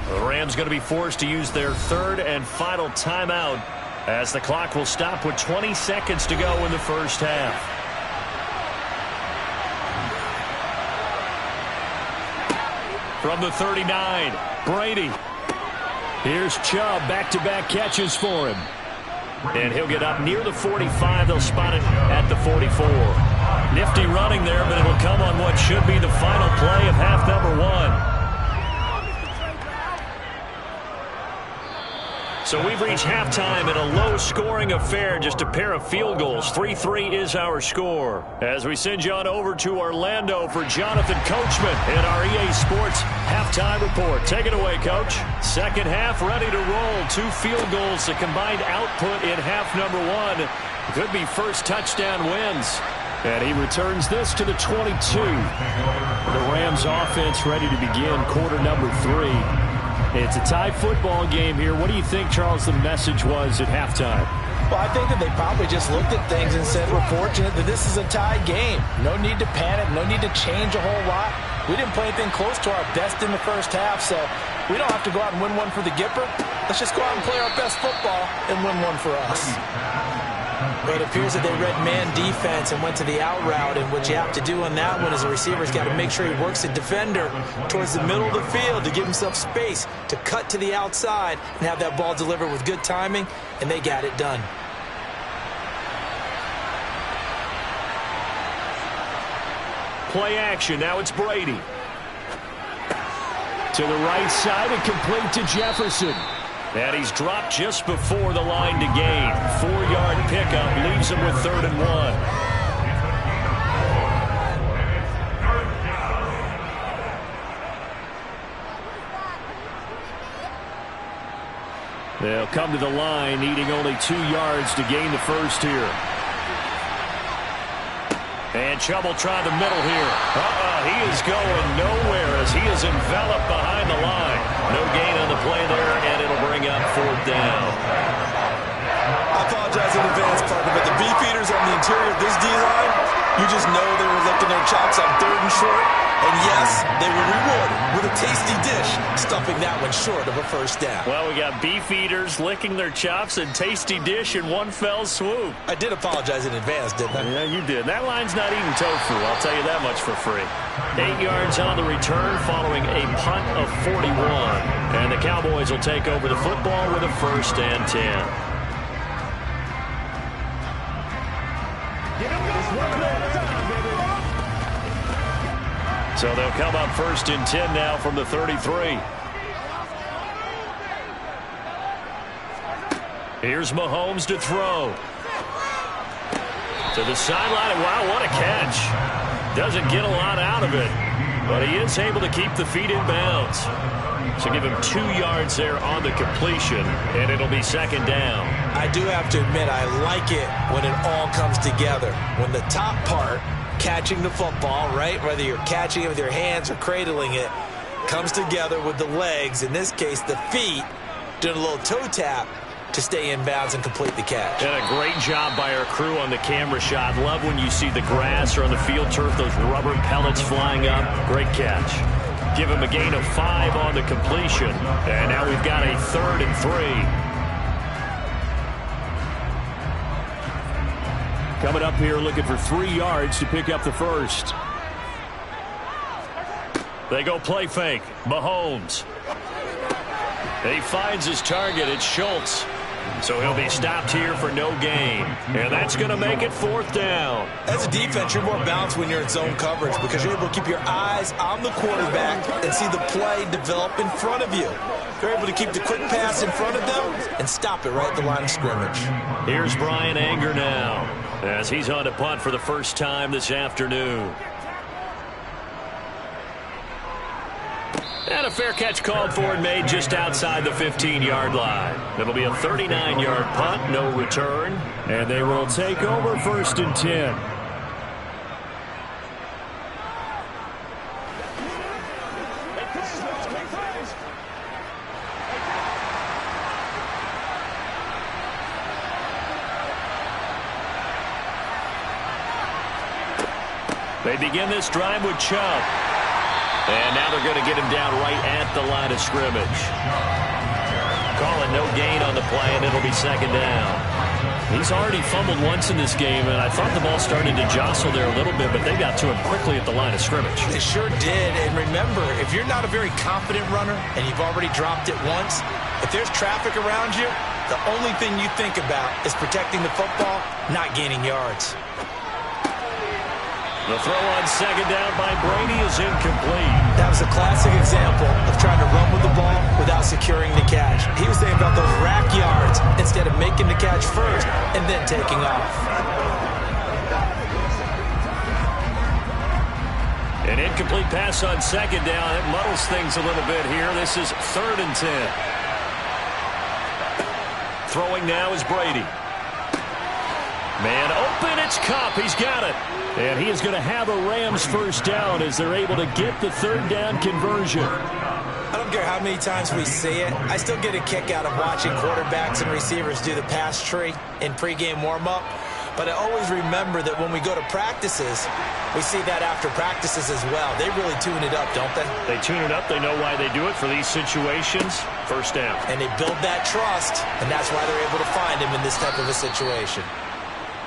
The Rams going to be forced to use their third and final timeout as the clock will stop with 20 seconds to go in the first half. From the 39, Brady. Here's Chubb, back-to-back catches for him. And he'll get up near the 45. They'll spot it at the 44. Nifty running there, but it'll come on what should be the final play of half number 1. So we've reached halftime in a low-scoring affair, just a pair of field goals. 3-3 is our score. As we send you on over to Orlando for Jonathan Coachman in our EA Sports halftime report. Take it away, Coach. Second half ready to roll. 2 field goals, the combined output in half number 1. Could be first touchdown wins. And he returns this to the 22. The Rams offense ready to begin quarter number 3. It's a tie football game here. What do you think, Charles, the message was at halftime? Well, I think that they probably just looked at things and said, we're fortunate that this is a tie game. No need to panic. No need to change a whole lot. We didn't play anything close to our best in the first half, so we don't have to go out and win one for the Gipper. Let's just go out and play our best football and win one for us. But it appears that they read man defense and went to the out route, and what you have to do on that one is the receiver's got to make sure he works the defender towards the middle of the field to give himself space to cut to the outside and have that ball delivered with good timing, and they got it done. Play action. Now it's Brady. To the right side and complete to Jefferson. And he's dropped just before the line to gain. 4-yard pickup leaves him with 3rd and 1. They'll come to the line, needing only 2 yards to gain the first here. And Chubb try the middle here. He is going nowhere as he is enveloped behind the line. No gain on the play there, and it'll bring up 4th down. I apologize in advance, partner, but the beefeaters on the interior of this D-line, you just know they were licking their chops on 3rd and short. And yes, they were rewarded with a tasty dish, stuffing that one short of a first down. Well, we got beef eaters licking their chops and tasty dish in one fell swoop. I did apologize in advance, didn't I? Yeah, you did. That line's not eating tofu, I'll tell you that much for free. 8 yards on the return following a punt of 41. And the Cowboys will take over the football with a 1st and 10. So they'll come up 1st and 10 now from the 33. Here's Mahomes to throw. To the sideline. Wow, what a catch. Doesn't get a lot out of it, but he is able to keep the feet in bounds. So give him 2 yards there on the completion, and it'll be 2nd down. I do have to admit, I like it when it all comes together. When the top part, catching the football, right, whether you're catching it with your hands or cradling it, comes together with the legs, in this case the feet, doing a little toe tap to stay in bounds and complete the catch. And a great job by our crew on the camera shot. Love when you see the grass or on the field turf, those rubber pellets flying up. Great catch. Give him a gain of 5 on the completion. And now we've got a 3rd and 3. Coming up here looking for 3 yards to pick up the first. They go play fake. Mahomes. He finds his target. It's Schultz. So he'll be stopped here for no gain. And that's going to make it 4th down. As a defense, you're more balanced when you're in zone coverage because you're able to keep your eyes on the quarterback and see the play develop in front of you. You're able to keep the quick pass in front of them and stop it right at the line of scrimmage. Here's Brian Anger now as he's on to punt for the first time this afternoon. And a fair catch called for and made just outside the 15-yard line. It'll be a 39-yard punt, no return. And they will take over 1st and 10. They begin this drive with Chubb. And now they're going to get him down right at the line of scrimmage. Calling no gain on the play, and it'll be 2nd down. He's already fumbled once in this game, and I thought the ball started to jostle there a little bit, but they got to him quickly at the line of scrimmage. They sure did, and remember, if you're not a very confident runner and you've already dropped it once, if there's traffic around you, the only thing you think about is protecting the football, not gaining yards. The throw on 2nd down by Brady is incomplete. That was a classic example of trying to run with the ball without securing the catch. He was thinking about those rack yards instead of making the catch first and then taking off. An incomplete pass on 2nd down. It muddles things a little bit here. This is 3rd and 10. Throwing now is Brady. Man open, it's Kupp. He's got it. And he is going to have a Rams first down as they're able to get the third down conversion. I don't care how many times we see it. I still get a kick out of watching quarterbacks and receivers do the pass tree in pregame warm-up. But I always remember that when we go to practices, we see that after practices as well. They really tune it up, don't they? They tune it up. They know why they do it for these situations. First down. And they build that trust, and that's why they're able to find him in this type of a situation.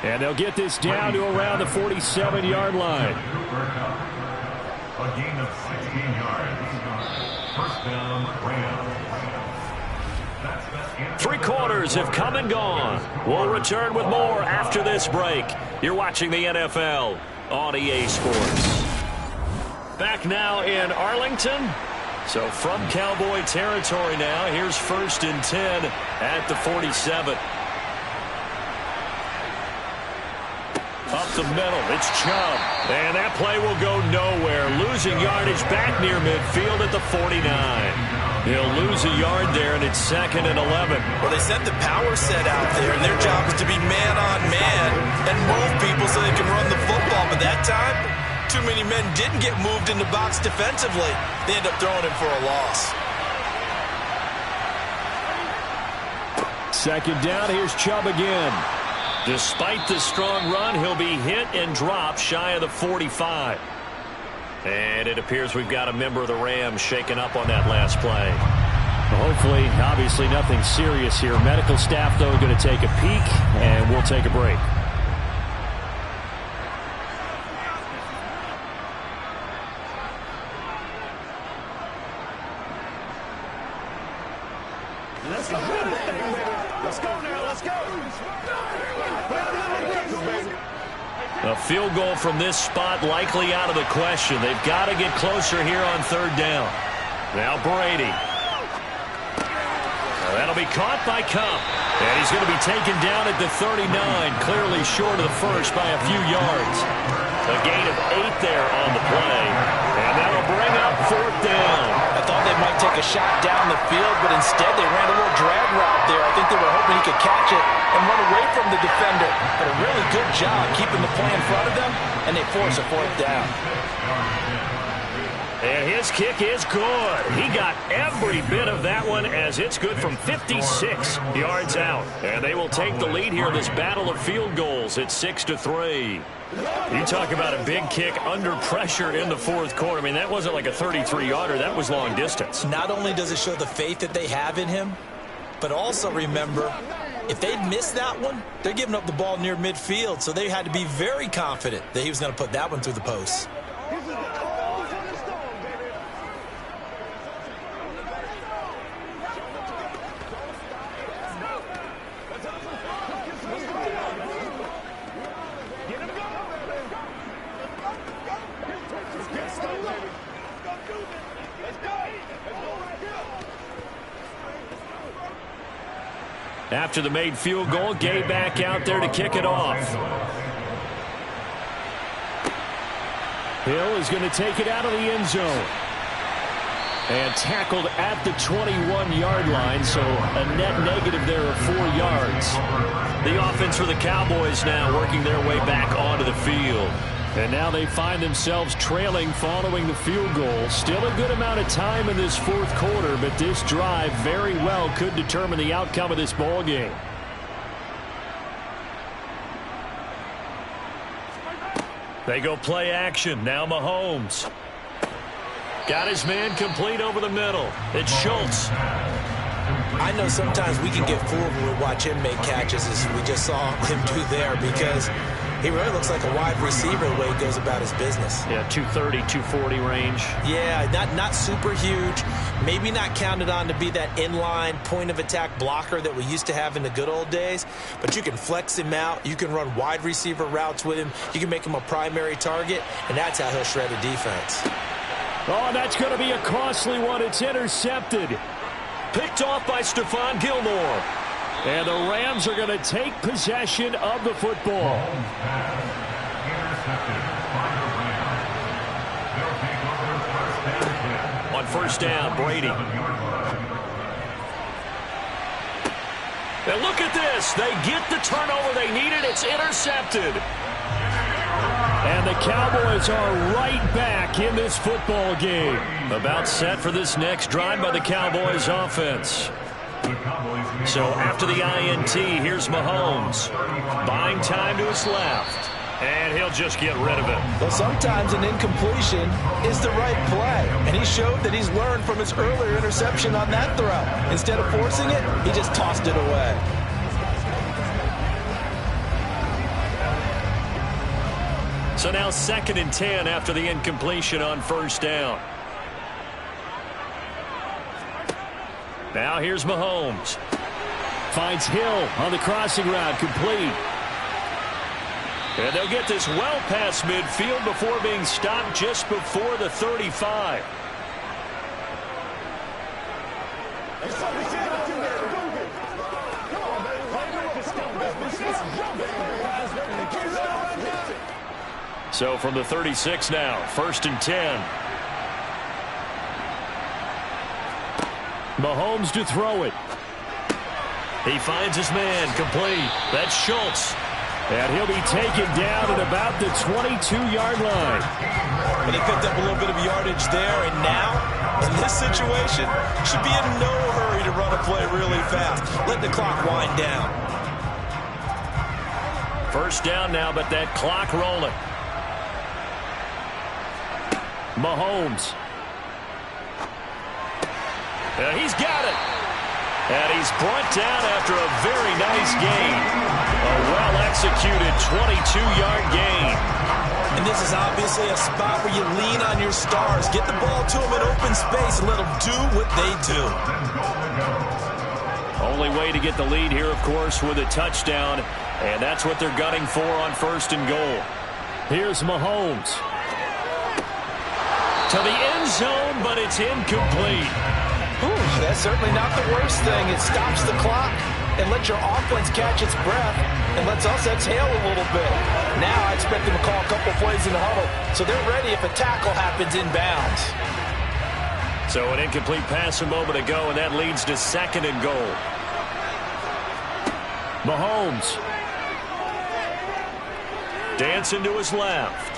And they'll get this down to around the 47-yard line. A gain of 16 yards. First down, Rams. Three quarters have come and gone. We'll return with more after this break. You're watching the NFL on EA Sports. Back now in Arlington. So from Cowboy territory now, here's 1st and 10 at the 47. Up the middle, it's Chubb. And that play will go nowhere. Losing yardage back near midfield at the 49. He'll lose a yard there, and it's 2nd and 11. Well, they sent the power set out there, and their job is to be man-on-man and move people so they can run the football. But that time, too many men didn't get moved in the box defensively. They end up throwing him for a loss. 2nd down, here's Chubb again. Despite the strong run, he'll be hit and dropped shy of the 45. And it appears we've got a member of the Rams shaken up on that last play. Well, hopefully, obviously nothing serious here. Medical staff, though, going to take a peek, and we'll take a break. Let's go. Let's go now. Let's go. A field goal from this spot likely out of the question. They've got to get closer here on 3rd down. Now Brady. That'll be caught by Kupp. And he's going to be taken down at the 39, clearly short of the first by a few yards. A gain of 8 there on the play. And that'll bring up 4th down. I thought they might take a shot down the field, but instead they ran a little drag route there. I think they were hoping he could catch it and run away from the defender. But a really good job keeping the play in front of them, and they force a 4th down. And his kick is good. He got every bit of that one as it's good from 56 yards out. And they will take the lead here in this battle of field goals at 6-3. You talk about a big kick under pressure in the 4th quarter. I mean, that wasn't like a 33-yarder. That was long distance. Not only does it show the faith that they have in him, but also remember, if they'd missed that one, they're giving up the ball near midfield. So they had to be very confident that he was going to put that one through the post. After the made field goal, Gay back out there to kick it off. Hill is going to take it out of the end zone. And tackled at the 21-yard line, so a net negative there of 4 yards. The offense for the Cowboys now working their way back onto the field. And now they find themselves trailing following the field goal. Still a good amount of time in this 4th quarter, but this drive very well could determine the outcome of this ball game. They go play action. Now Mahomes. Got his man complete over the middle. It's Schultz. I know sometimes we can get fooled when we watch him make catches, as we just saw him do there, because he really looks like a wide receiver the way he goes about his business. Yeah, 230, 240 range. Yeah, not super huge. Maybe not counted on to be that inline point-of-attack blocker that we used to have in the good old days. But you can flex him out. You can run wide receiver routes with him. You can make him a primary target, and that's how he'll shred a defense. Oh, that's going to be a costly one. It's intercepted. Picked off by Stephon Gilmore. And the Rams are going to take possession of the football. On 1st down, Brady. And look at this. They get the turnover they needed. It's intercepted. And the Cowboys are right back in this football game. About set for this next drive by the Cowboys offense. So after the INT, here's Mahomes. Buying time to his left. And he'll just get rid of it. Well, sometimes an incompletion is the right play. And he showed that he's learned from his earlier interception on that throw. Instead of forcing it, he just tossed it away. So now 2nd and 10 after the incompletion on first down. Now here's Mahomes. Finds Hill on the crossing route, complete. And they'll get this well past midfield before being stopped just before the 35. So from the 36 now, 1st and 10. Mahomes to throw it. He finds his man, complete. That's Schultz. And he'll be taken down at about the 22-yard line. And he picked up a little bit of yardage there, and now, in this situation, should be in no hurry to run a play really fast. Let the clock wind down. First down now, but that clock rolling. Mahomes. He's got it. And he's brought down after a very nice gain. A well-executed 22-yard gain. And this is obviously a spot where you lean on your stars. Get the ball to them in open space and let them do what they do. Only way to get the lead here, of course, with a touchdown. And that's what they're gunning for on 1st and goal. Here's Mahomes. To the end zone, but it's incomplete. Ooh, that's certainly not the worst thing. It stops the clock and lets your offense catch its breath and lets us exhale a little bit. Now I expect them to call a couple plays in the huddle so they're ready if a tackle happens inbounds. So an incomplete pass a moment ago, and that leads to 2nd and goal. Mahomes. Dancing to his left.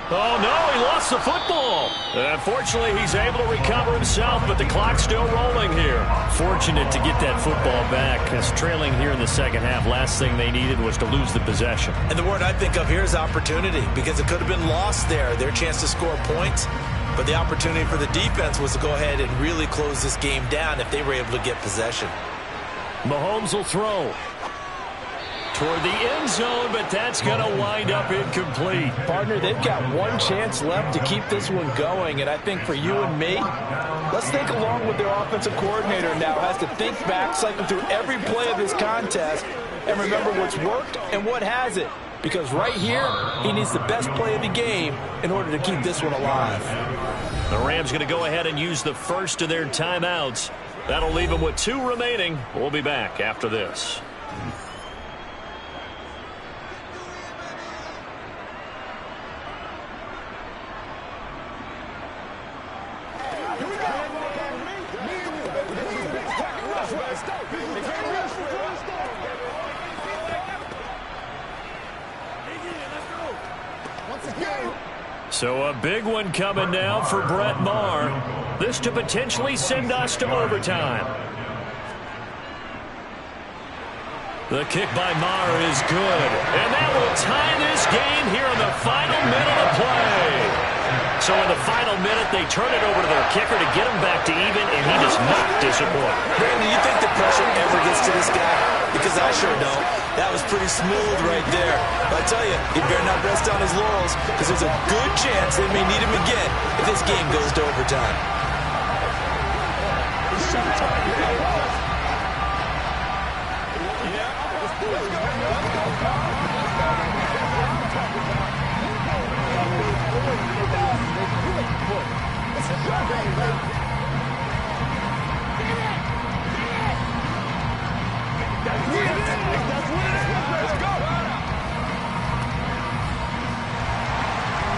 Oh, no, he lost the football. Unfortunately, he's able to recover himself, but the clock's still rolling here. Fortunate to get that football back, because trailing here in the second half, last thing they needed was to lose the possession. And the word I think of here is opportunity, because it could have been lost there, their chance to score points. But the opportunity for the defense was to go ahead and really close this game down if they were able to get possession. Mahomes will throw. Toward the end zone, but that's going to wind up incomplete. Partner, they've got one chance left to keep this one going, and I think for you and me, let's think along with their offensive coordinator now has to think back, cycle through every play of this contest, and remember what's worked and what hasn't. Because right here, he needs the best play of the game in order to keep this one alive. The Rams going to go ahead and use the first of their timeouts. That'll leave them with 2 remaining. We'll be back after this. So a big one coming now for Brett Maher. This to potentially send us to overtime. The kick by Maher is good. And that will tie this game here in the final minute of play. So in the final minute, they turn it over to their kicker to get him back to even, and he does not disappoint. Brandon, do you think the pressure ever gets to this guy? Because I sure don't. That was pretty smooth right there. But I tell you, he better not rest on his laurels, because there's a good chance they may need him again if this game goes to overtime.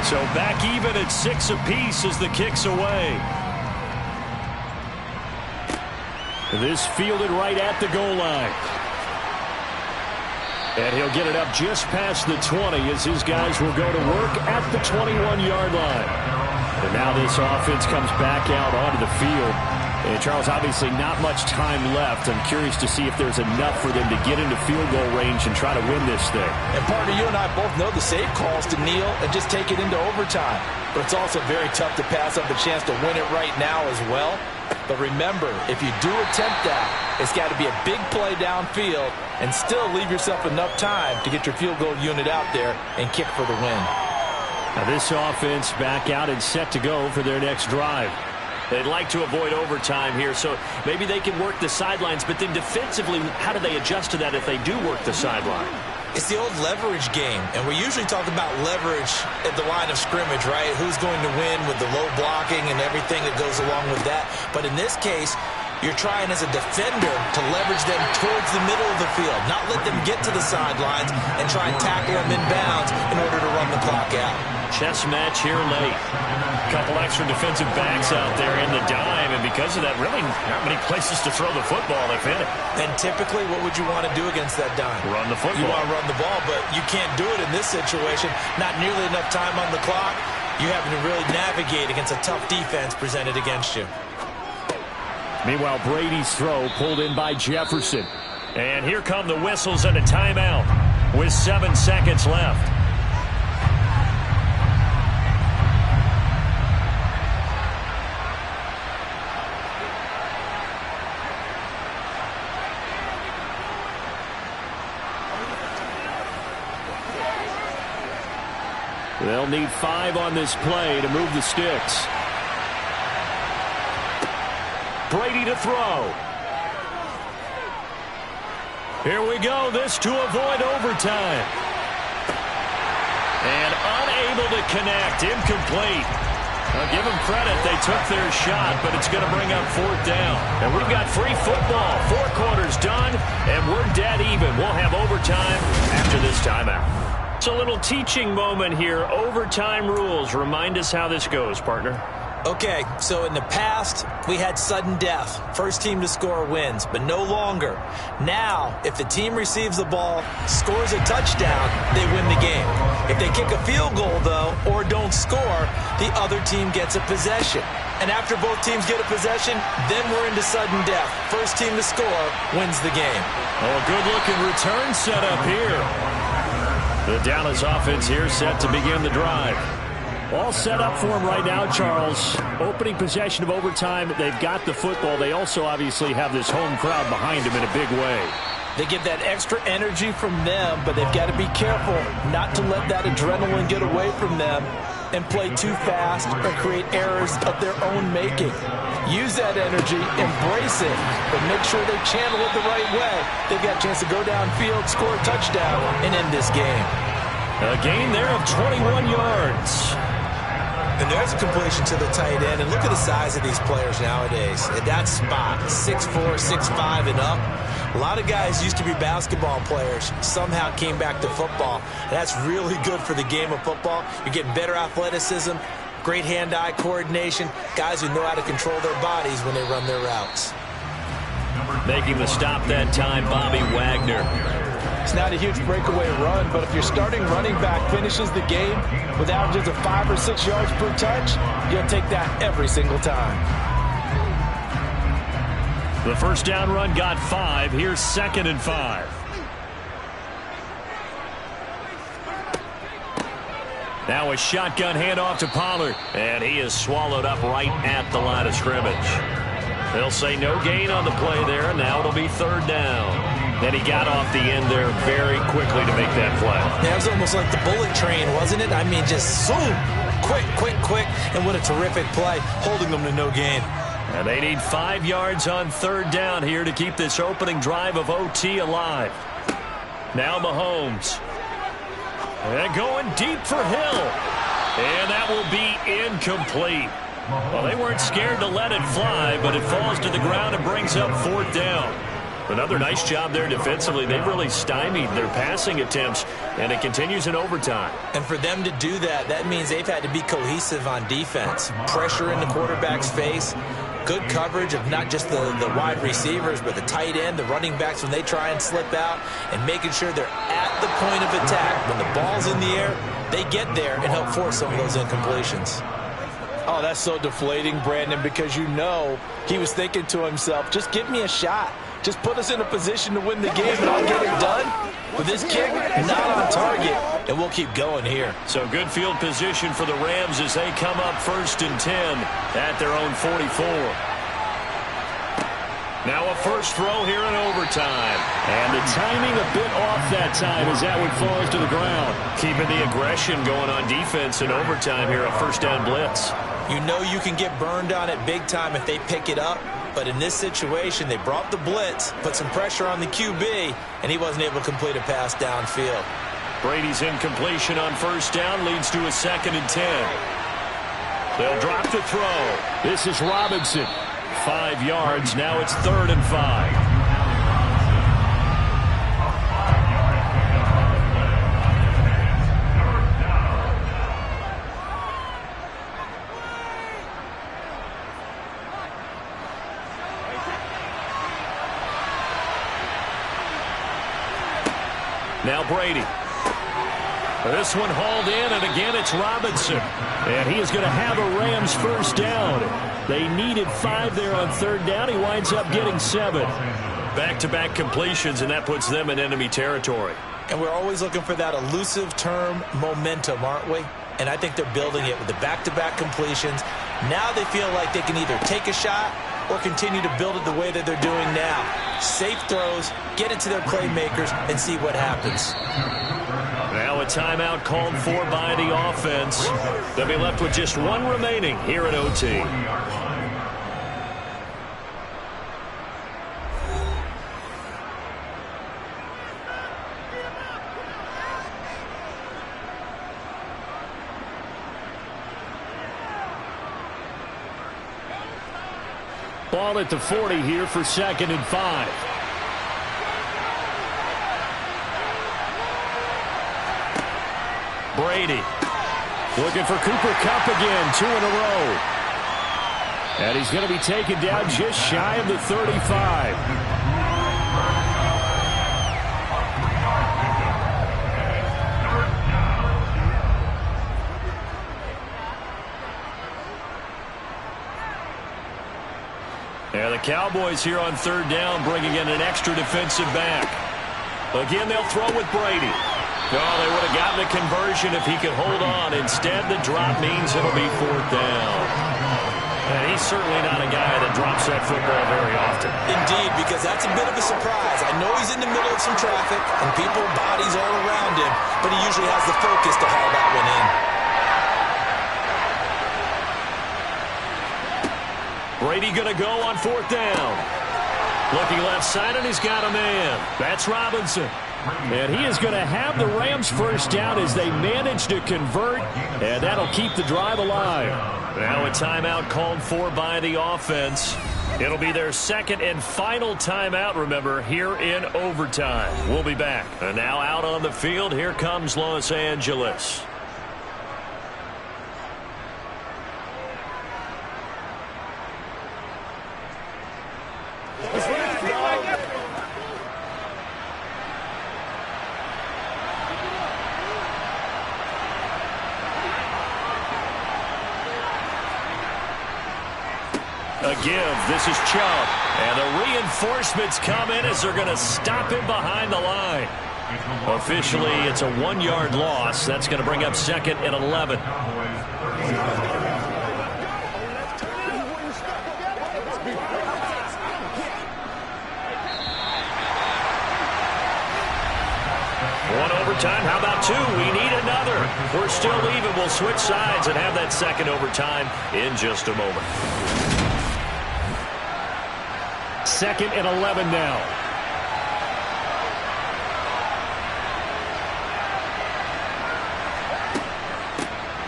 So back even at 6 apiece as the kick's away. This fielded right at the goal line. And he'll get it up just past the 20 as his guys will go to work at the 21-yard line. And now this offense comes back out onto the field. And Charles, obviously not much time left. I'm curious to see if there's enough for them to get into field goal range and try to win this thing. And partner, you and I both know the save calls to kneel and just take it into overtime. But it's also very tough to pass up a chance to win it right now as well. But remember, if you do attempt that, it's got to be a big play downfield and still leave yourself enough time to get your field goal unit out there and kick for the win. Now this offense back out and set to go for their next drive. They'd like to avoid overtime here, so maybe they can work the sidelines, but then defensively, how do they adjust to that if they do work the sideline? It's the old leverage game, and we usually talk about leverage at the line of scrimmage, right? Who's going to win with the low blocking and everything that goes along with that. But in this case, you're trying as a defender to leverage them towards the middle of the field, not let them get to the sidelines and try and tackle them in bounds in order to run the clock out. Chess match here late. Couple extra defensive backs out there in the dime, and because of that, really not many places to throw the football if any. And typically, what would you want to do against that dime? Run the football. You want to run the ball, but you can't do it in this situation. Not nearly enough time on the clock. You having to really navigate against a tough defense presented against you. Meanwhile, Brady's throw pulled in by Jefferson. And here come the whistles and a timeout with 7 seconds left. They'll need 5 on this play to move the sticks. Brady to throw. Here we go. This to avoid overtime. And unable to connect. Incomplete. I'll give them credit. They took their shot, but it's going to bring up 4th down. And we've got free football. 4 quarters done, and we're dead even. We'll have overtime after this timeout. It's a little teaching moment here. Overtime rules. Remind us how this goes, partner. Okay, so in the past, we had sudden death. First team to score wins, but no longer. Now, if the team receives the ball, scores a touchdown, they win the game. If they kick a field goal, though, or don't score, the other team gets a possession. And after both teams get a possession, then we're into sudden death. First team to score wins the game. Oh, a good-looking return set up here. The Dallas offense here set to begin the drive. All set up for him right now, Charles. Opening possession of overtime. They've got the football. They also obviously have this home crowd behind them in a big way. They get that extra energy from them, but they've got to be careful not to let that adrenaline get away from them and play too fast or create errors of their own making. Use that energy, embrace it, but make sure they channel it the right way. They've got a chance to go downfield, score a touchdown, and end this game. A gain there of 21 yards. And there's a completion to the tight end. And look at the size of these players nowadays. At that spot, 6'4", 6'5", and up. A lot of guys used to be basketball players, somehow came back to football. And that's really good for the game of football. You're getting better athleticism, great hand-eye coordination, guys who know how to control their bodies when they run their routes. Making the stop that time, Bobby Wagner. It's not a huge breakaway run, but if your starting running back finishes the game with averages of 5 or 6 yards per touch, you'll take that every single time. The first down run got 5. Here's 2nd and 5. Now a shotgun handoff to Pollard, and he is swallowed up right at the line of scrimmage. They'll say no gain on the play there. Now it'll be 3rd down. Then he got off the end there very quickly to make that play. That was almost like the bullet train, wasn't it? I mean, just zoom, quick, and what a terrific play, holding them to no gain. And they need 5 yards on 3rd down here to keep this opening drive of OT alive. Now Mahomes. And going deep for Hill. And that will be incomplete. Well, they weren't scared to let it fly, but it falls to the ground and brings up 4th down. Another nice job there defensively. They've really stymied their passing attempts, and it continues in overtime. And for them to do that, that means they've had to be cohesive on defense. Pressure in the quarterback's face, good coverage of not just the wide receivers, but the tight end, the running backs when they try and slip out, and making sure they're at the point of attack. When the ball's in the air, they get there and help force some of those incompletions. Oh, that's so deflating, Brandon, because you know he was thinking to himself, just give me a shot. Just put us in a position to win the game, and I'll get it done. With this kick, not on target, and we'll keep going here. So good field position for the Rams as they come up 1st and 10 at their own 44. Now a first throw here in overtime. And the timing a bit off that time as that one falls to the ground. Keeping the aggression going on defense in overtime here, a first down blitz. You know you can get burned on it big time if they pick it up. But in this situation, they brought the blitz, put some pressure on the QB, and he wasn't able to complete a pass downfield. Brady's incompletion on first down leads to a 2nd and 10. They'll drop to throw. This is Robinson. 5 yards. Now it's 3rd and 5. Now Brady. This one hauled in, and again it's Robinson. And he is going to have a Rams first down. They needed 5 there on 3rd down. He winds up getting 7. Back-to-back completions, and that puts them in enemy territory. And we're always looking for that elusive term momentum, aren't we? And I think they're building it with the back-to-back completions. Now they feel like they can either take a shot or continue to build it the way that they're doing now. Safe throws, get it to their playmakers, and see what happens. Now a timeout called for by the offense. They'll be left with just 1 remaining here at OT. Ball at the 40 here for 2nd and 5. Brady looking for Cooper Kupp again, 2 in a row. And he's going to be taken down just shy of the 35. Yeah, the Cowboys here on 3rd down bringing in an extra defensive back. Again, they'll throw with Brady. Oh, they would have gotten a conversion if he could hold on. Instead, the drop means it'll be 4th down. And he's certainly not a guy that drops that football very often. Indeed, because that's a bit of a surprise. I know he's in the middle of some traffic and people, bodies all around him, but he usually has the focus to haul that one in. Brady going to go on 4th down. Looking left side, and he's got a man. That's Robinson. And he is going to have the Rams first down as they manage to convert, and that'll keep the drive alive. Now a timeout called for by the offense. It'll be their 2nd and final timeout, remember, here in overtime. We'll be back. And now out on the field, here comes Los Angeles. A give. This is Chubb. And the reinforcements come in as they're going to stop him behind the line. Officially, it's a 1-yard loss. That's going to bring up 2nd and 11. One overtime. How about 2? We need another. We're still even. We'll switch sides and have that 2nd overtime in just a moment. 2nd and 11 now.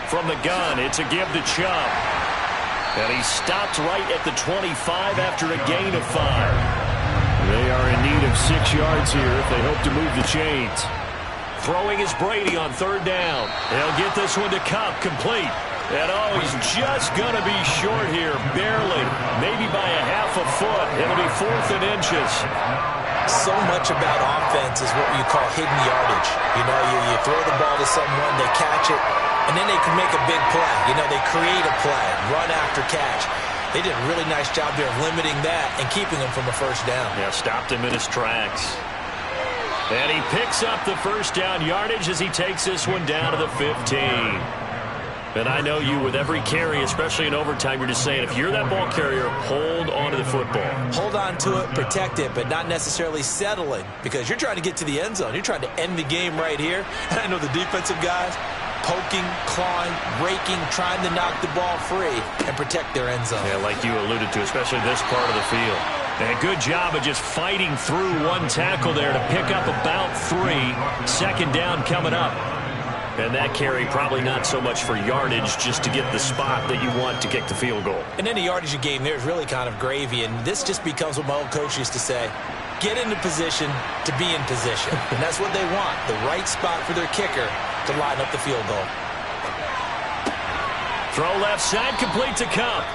From the gun, it's a give to Chubb. And he stopped right at the 25 after a gain of 5. They are in need of 6 yards here if they hope to move the chains. Throwing is Brady on 3rd down. They'll get this one to Kupp, complete. And oh, he's just going to be short here, barely, maybe by a half a foot. It'll be 4th and inches. So much about offense is what you call hidden yardage. You know, you throw the ball to someone, they catch it, and then they can make a big play. You know, they create a play, run after catch. They did a really nice job there of limiting that and keeping him from a first down. Yeah, stopped him in his tracks. And he picks up the first down yardage as he takes this one down to the 15. And I know you, with every carry, especially in overtime, you're just saying, if you're that ball carrier, hold on to the football. Hold on to it, protect it, but not necessarily settling, because you're trying to get to the end zone. You're trying to end the game right here. And I know the defensive guys poking, clawing, raking, trying to knock the ball free and protect their end zone. Yeah, like you alluded to, especially this part of the field. And a good job of just fighting through one tackle there to pick up about 3. 2nd down coming up. And that carry probably not so much for yardage, just to get the spot that you want to kick the field goal. And then the yardage game there is really kind of gravy, and this just becomes what my old coach used to say, get into position to be in position. And that's what they want, the right spot for their kicker to line up the field goal. Throw left side, complete to Kupp.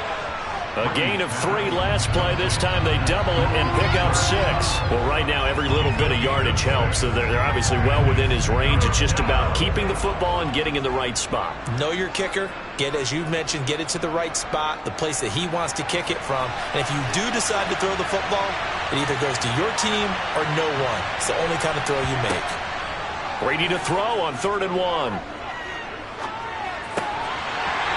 A gain of 3 last play. This time they double it and pick up 6. Well, right now, every little bit of yardage helps. So they're obviously well within his range. It's just about keeping the football and getting in the right spot. Know your kicker. Get, as you mentioned, get it to the right spot, the place that he wants to kick it from. And if you do decide to throw the football, it either goes to your team or no one. It's the only kind of throw you make. Brady to throw on 3rd and 1.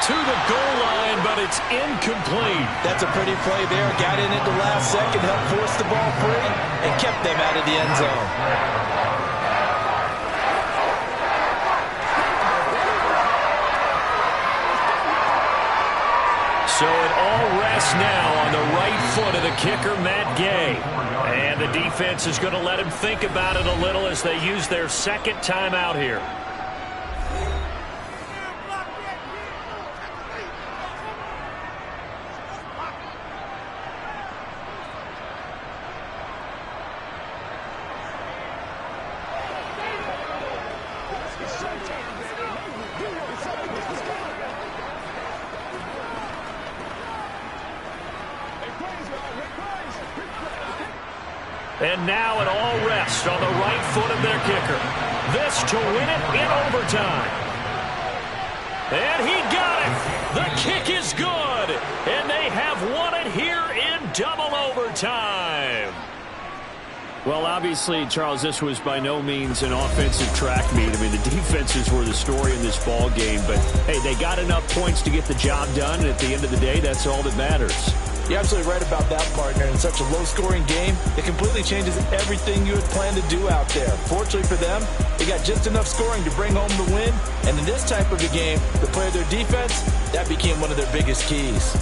To the goal line, but it's incomplete. That's a pretty play there. Got in at the last second, helped force the ball free, and kept them out of the end zone. So it all rests now on the right foot of the kicker, Matt Gay. And the defense is going to let him think about it a little as they use their 2nd timeout here. And now it all rests on the right foot of their kicker. This to win it in overtime. And he got it. The kick is good. And they have won it here in double overtime. Well, obviously, Charles, this was by no means an offensive track meet. I mean, the defenses were the story in this ball game. But, hey, they got enough points to get the job done. And at the end of the day, that's all that matters. You're absolutely right about that, partner. In such a low-scoring game, it completely changes everything you had planned to do out there. Fortunately for them, they got just enough scoring to bring home the win. And in this type of a game, to play their defense, that became one of their biggest keys.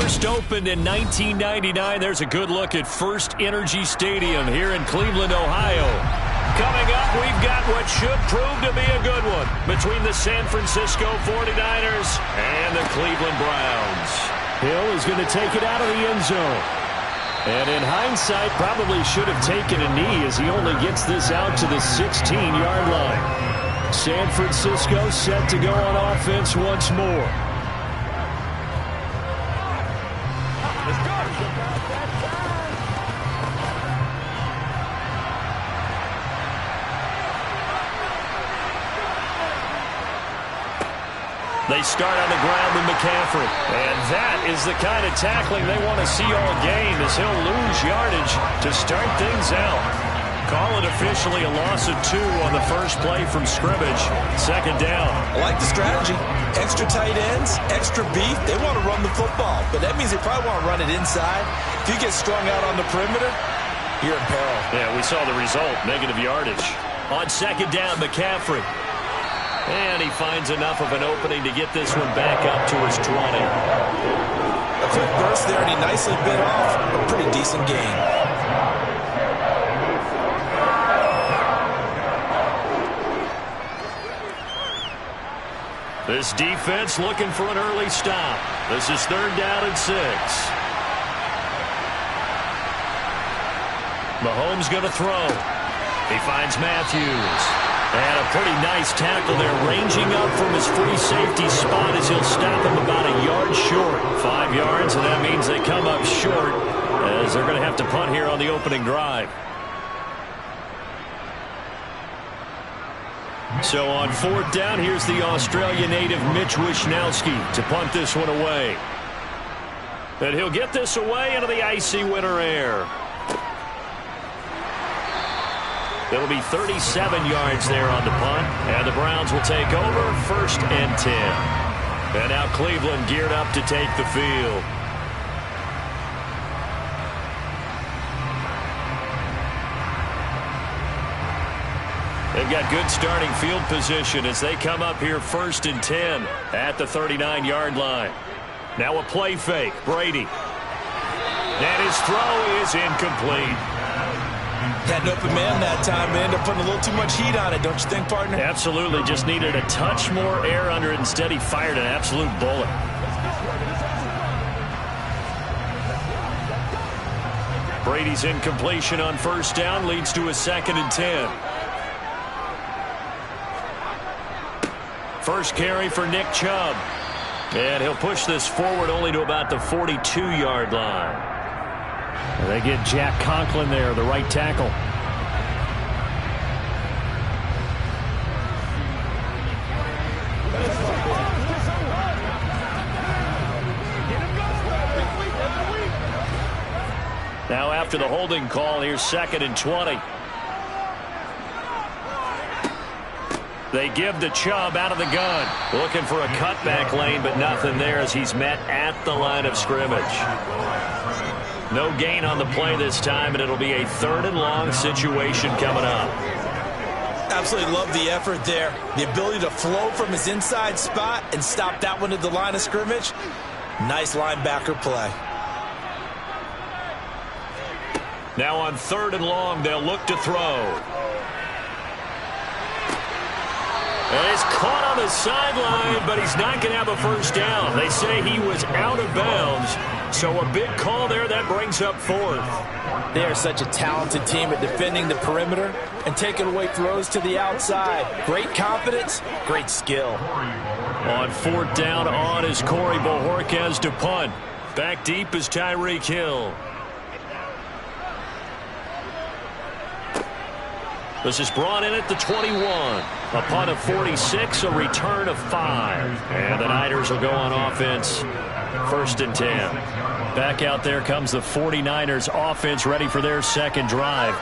First opened in 1999. There's a good look at First Energy Stadium here in Cleveland, Ohio. Coming up, we've got what should prove to be a good one between the San Francisco 49ers and the Cleveland Browns. Hill is going to take it out of the end zone. And in hindsight, probably should have taken a knee as he only gets this out to the 16-yard line. San Francisco set to go on offense once more. They start on the ground with McCaffrey. And that is the kind of tackling they want to see all game, as he'll lose yardage to start things out. Call it officially a loss of 2 on the first play from scrimmage. Second down. I like the strategy. Extra tight ends, extra beef. They want to run the football, but that means they probably want to run it inside. If you get strung out on the perimeter, you're in peril. Yeah, we saw the result, negative yardage. On second down, McCaffrey. And he finds enough of an opening to get this one back up to his 20. A quick burst there, and he nicely bit off a pretty decent gain. This defense looking for an early stop. This is 3rd down and 6. Mahomes going to throw. He finds Matthews. And a pretty nice tackle there, ranging up from his free safety spot as he'll stop him about a yard short. 5 yards, and that means they come up short as they're going to have to punt here on the opening drive. So on 4th down, here's the Australia native Mitch Wishnowsky to punt this one away. And he'll get this away into the icy winter air. It'll be 37 yards there on the punt, and the Browns will take over 1st and 10. And now Cleveland geared up to take the field. They've got good starting field position as they come up here 1st and 10 at the 39-yard line. Now a play fake, Brady. And his throw is incomplete. Had an open man that time, and ended up putting a little too much heat on it, don't you think, partner? Absolutely. Just needed a touch more air under it. Instead, he fired an absolute bullet. Brady's incompletion on 1st down leads to a 2nd and 10. First carry for Nick Chubb. And he'll push this forward only to about the 42-yard line. And they get Jack Conklin there, the right tackle. Now after the holding call, here's 2nd and 20. They give to Chubb out of the gun. Looking for a cutback lane, but nothing there as he's met at the line of scrimmage. No gain on the play this time, and it'll be a 3rd and long situation coming up. Absolutely love the effort there. The ability to flow from his inside spot and stop that one at the line of scrimmage. Nice linebacker play. Now on 3rd and long, they'll look to throw. And he's caught on the sideline, but he's not going to have a first down. They say he was out of bounds. So a big call there that brings up 4th. They are such a talented team at defending the perimeter and taking away throws to the outside. Great confidence, great skill. On 4th down, on is Corey Bojorquez to punt. Back deep is Tyreek Hill. This is brought in at the 21. A punt of 46, a return of 5. And the Niners will go on offense. 1st and 10. Back out there comes the 49ers offense ready for their 2nd drive.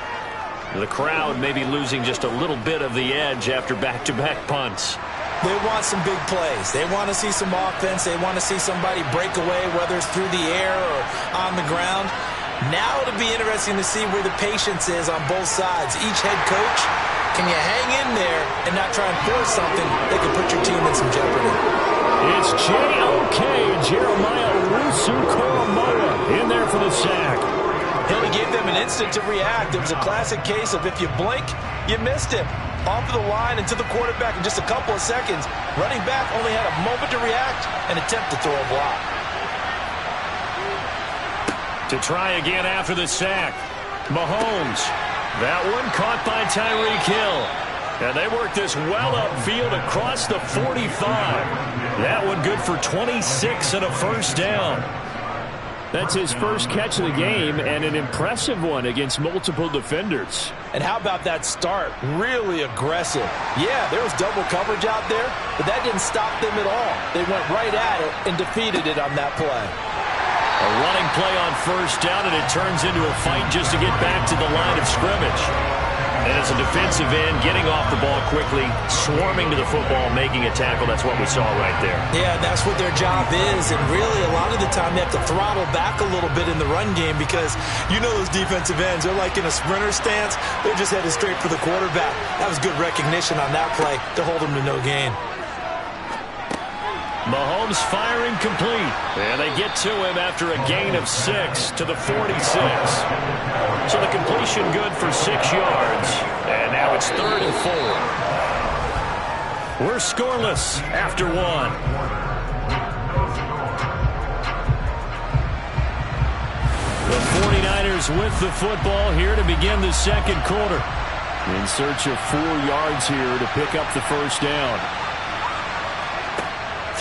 The crowd may be losing just a little bit of the edge after back-to-back punts. They want some big plays. They want to see some offense. They want to see somebody break away, whether it's through the air or on the ground. Now it'll be interesting to see where the patience is on both sides. Each head coach, can you hang in there and not try and force something that could put your team in some jeopardy? It's J.O.K. Jeremiah Owusu-Koramoah in there for the sack. He gave them an instant to react. It was a classic case of if you blink, you missed him. Off of the line and to the quarterback in just a couple of seconds. Running back only had a moment to react and attempt to throw a block. To try again after the sack. Mahomes. That one caught by Tyreek Hill. And they work this well upfield across the 45. That one good for 26 and a first down. That's his first catch of the game and an impressive one against multiple defenders. And how about that start? Really aggressive. Yeah, there was double coverage out there, but that didn't stop them at all. They went right at it and defeated it on that play. A running play on first down, and it turns into a fight just to get back to the line of scrimmage. And as a defensive end, getting off the ball quickly, swarming to the football, making a tackle, that's what we saw right there. Yeah, that's what their job is, and really a lot of the time they have to throttle back a little bit in the run game because you know those defensive ends, they're like in a sprinter stance. They're just headed straight for the quarterback. That was good recognition on that play to hold them to no gain. Mahomes firing complete. And they get to him after a gain of 6 to the 46. So the completion good for 6 yards. And now it's 3rd and 4. We're scoreless after 1. The 49ers with the football here to begin the second quarter. In search of 4 yards here to pick up the first down.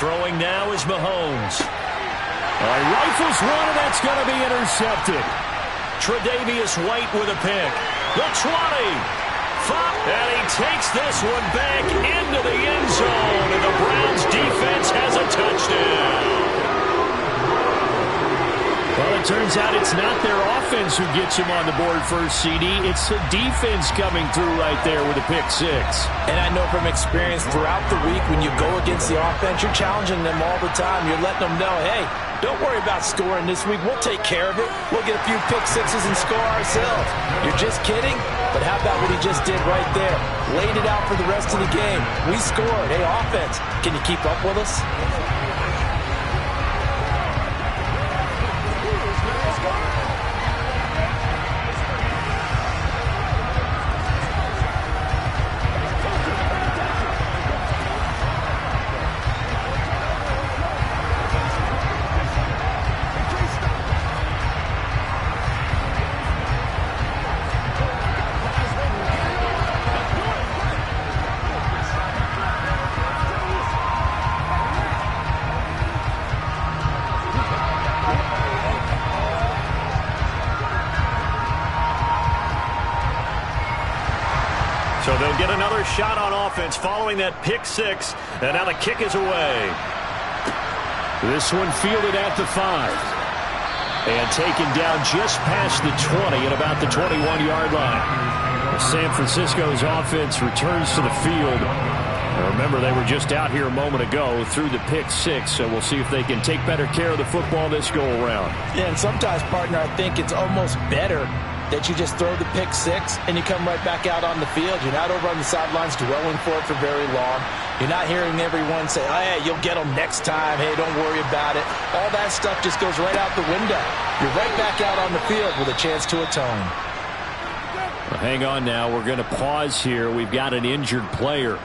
Throwing now is Mahomes. Rifles one, and that's going to be intercepted. Tre'Davious White with a pick. The 20. And he takes this one back into the end zone, and the Browns defense has a touchdown. Well, it turns out it's not their offense who gets him on the board first, CD. It's the defense coming through right there with a pick 6. And I know from experience throughout the week when you go against the offense, you're challenging them all the time. You're letting them know, hey, don't worry about scoring this week. We'll take care of it. We'll get a few pick 6s and score ourselves. You're just kidding? But how about what he just did right there? Laid it out for the rest of the game. We scored. Hey, offense, can you keep up with us? So they'll get another shot on offense following that pick 6. And now the kick is away. This one fielded at the 5. And taken down just past the 20 at about the 21-yard line. San Francisco's offense returns to the field. Now remember, they were just out here a moment ago through the pick 6, so we'll see if they can take better care of the football this go-around. Yeah, and sometimes, partner, I think it's almost better that you just throw the pick 6 and you come right back out on the field. You're not over on the sidelines dwelling for it for very long. You're not hearing everyone say, oh, hey, you'll get them next time. Hey, don't worry about it. All that stuff just goes right out the window. You're right back out on the field with a chance to atone. Well, hang on now. We're going to pause here. We've got an injured player.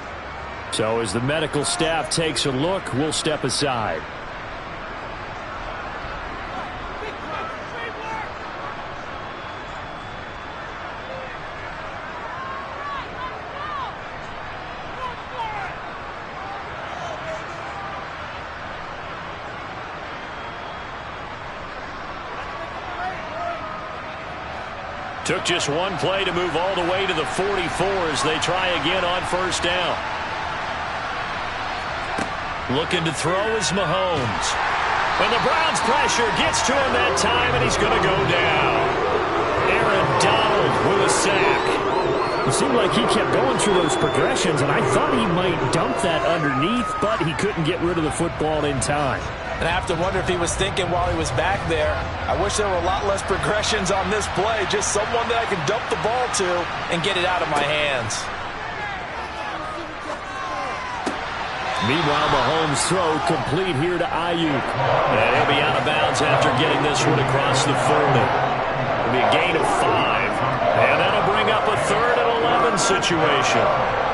So as the medical staff takes a look, we'll step aside. Took just one play to move all the way to the 44 as they try again on first down. Looking to throw is Mahomes. And the Browns pressure gets to him that time, and he's going to go down. Aaron Donald with a sack. It seemed like he kept going through those progressions, and I thought he might dump that underneath, but he couldn't get rid of the football in time. And I have to wonder if he was thinking while he was back there, I wish there were a lot less progressions on this play, just someone that I can dump the ball to and get it out of my hands. Meanwhile, Mahomes' throw complete here to Ayuk. And he'll be out of bounds after getting this one across the 40. It'll be a gain of 5. And that'll bring up a 3rd and 11 situation.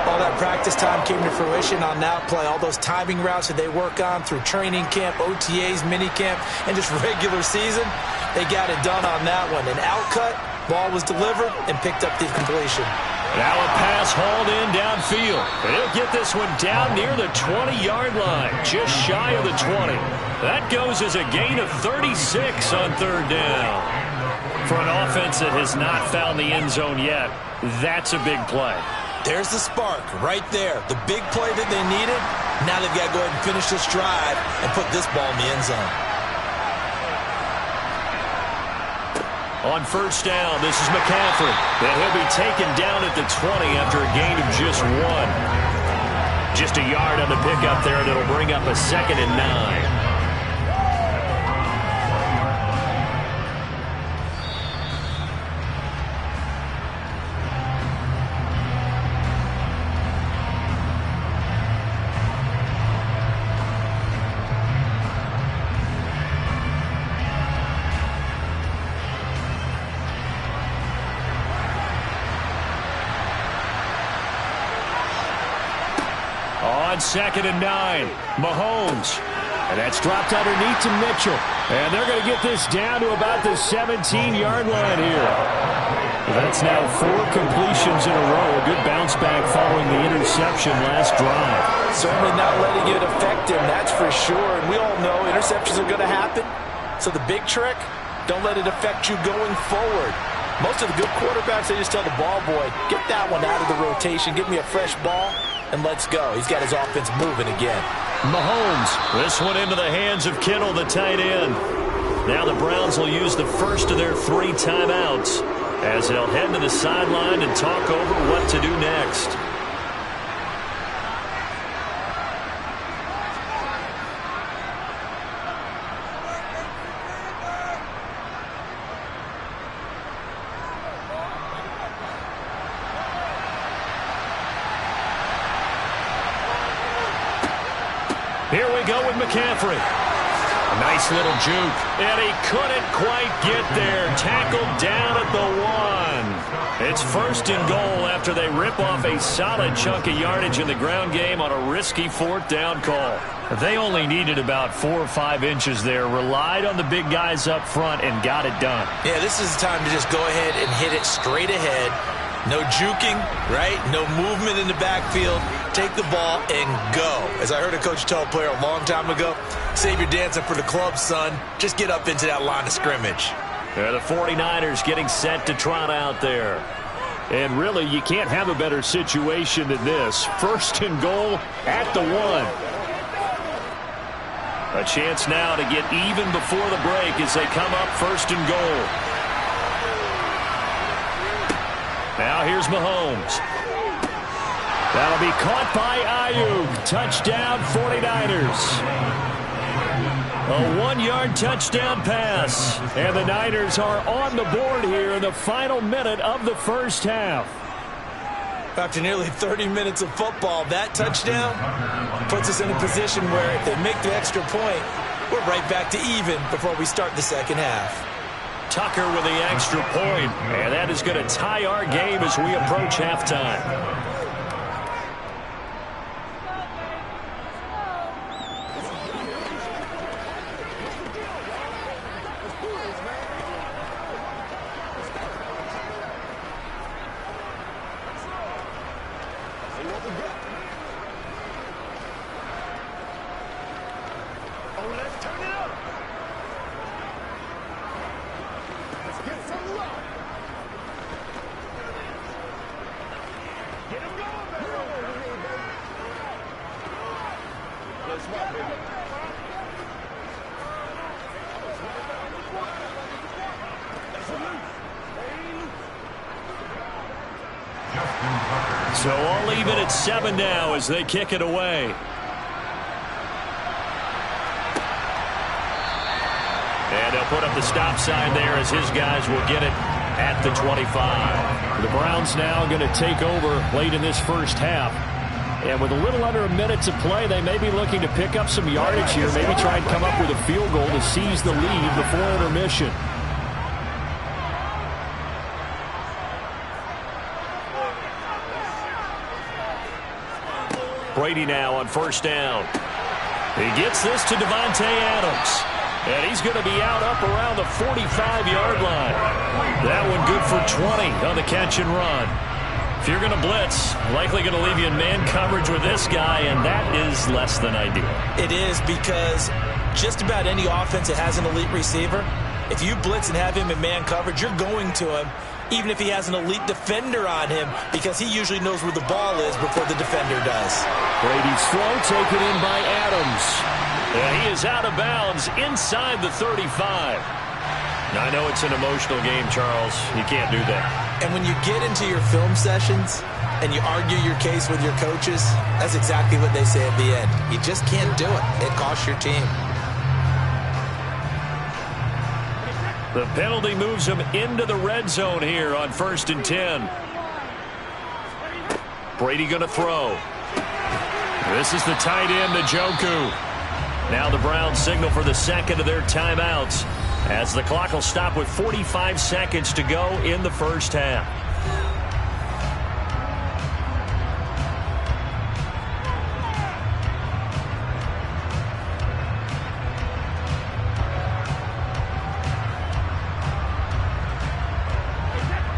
All that practice time came to fruition on that play. All those timing routes that they work on through training camp, OTAs, minicamp, and just regular season, they got it done on that one. An outcut, ball was delivered, and picked up the completion. Now a pass hauled in downfield. And he'll get this one down near the 20-yard line, just shy of the 20. That goes as a gain of 36 on 3rd down. For an offense that has not found the end zone yet, that's a big play. There's the spark right there. The big play that they needed. Now they've got to go ahead and finish this drive and put this ball in the end zone. On 1st down, this is McCaffrey. And he'll be taken down at the 20 after a gain of just 1. Just a yard on the pickup there, and it'll bring up a 2nd and 9. On 2nd and 9, Mahomes. And that's dropped underneath to Mitchell. And they're going to get this down to about the 17-yard line here. That's now 4 completions in a row. A good bounce back following the interception last drive. Certainly not letting it affect him, that's for sure. And we all know interceptions are going to happen. So the big trick, don't let it affect you going forward. Most of the good quarterbacks, they just tell the ball boy, get that one out of the rotation, give me a fresh ball, and let's go. He's got his offense moving again. Mahomes, this one into the hands of Kittle, the tight end. Now the Browns will use the first of their 3 timeouts as they'll head to the sideline and talk over what to do next. Here we go with McCaffrey. A nice little juke. And he couldn't quite get there. Tackled down at the 1. It's 1st and goal after they rip off a solid chunk of yardage in the ground game on a risky 4th down call. They only needed about 4 or 5 inches there. Relied on the big guys up front and got it done. Yeah, this is the time to just go ahead and hit it straight ahead. No juking, right? No movement in the backfield. Take the ball and go. As I heard a coach tell a player a long time ago, save your dancing for the club, son. Just get up into that line of scrimmage. The 49ers getting set to trot out there. And really, you can't have a better situation than this. 1st and goal at the 1. A chance now to get even before the break as they come up 1st and goal. Now here's Mahomes. That'll be caught by Ayuk. Touchdown 49ers. A 1-yard touchdown pass. And the Niners are on the board here in the final minute of the 1st half. After nearly 30 minutes of football, that touchdown puts us in a position where if they make the extra point, we're right back to even before we start the 2nd half. Tucker with the extra point, and that is going to tie our game as we approach halftime. So all even at 7 now as they kick it away. And they'll put up the stop sign there as his guys will get it at the 25. The Browns now going to take over late in this 1st half. And with a little under a minute to play, they may be looking to pick up some yardage here, maybe try and come up with a field goal to seize the lead before intermission. Brady now on first down. He gets this to Davante Adams. And he's going to be out up around the 45-yard line. That one good for 20 on the catch and run. If you're going to blitz, likely going to leave you in man coverage with this guy, and that is less than ideal. It is, because just about any offense that has an elite receiver, if you blitz and have him in man coverage, you're going to him, even if he has an elite defender on him, because he usually knows where the ball is before the defender does. Brady's throw taken in by Adams. And he is out of bounds inside the 35. Now, I know it's an emotional game, Charles. You can't do that. And when you get into your film sessions and you argue your case with your coaches, that's exactly what they say at the end. You just can't do it. It costs your team. The penalty moves him into the red zone here on 1st and 10. Brady going to throw. This is the tight end, Njoku. Now the Browns signal for the second of their timeouts, as the clock will stop with 45 seconds to go in the first half.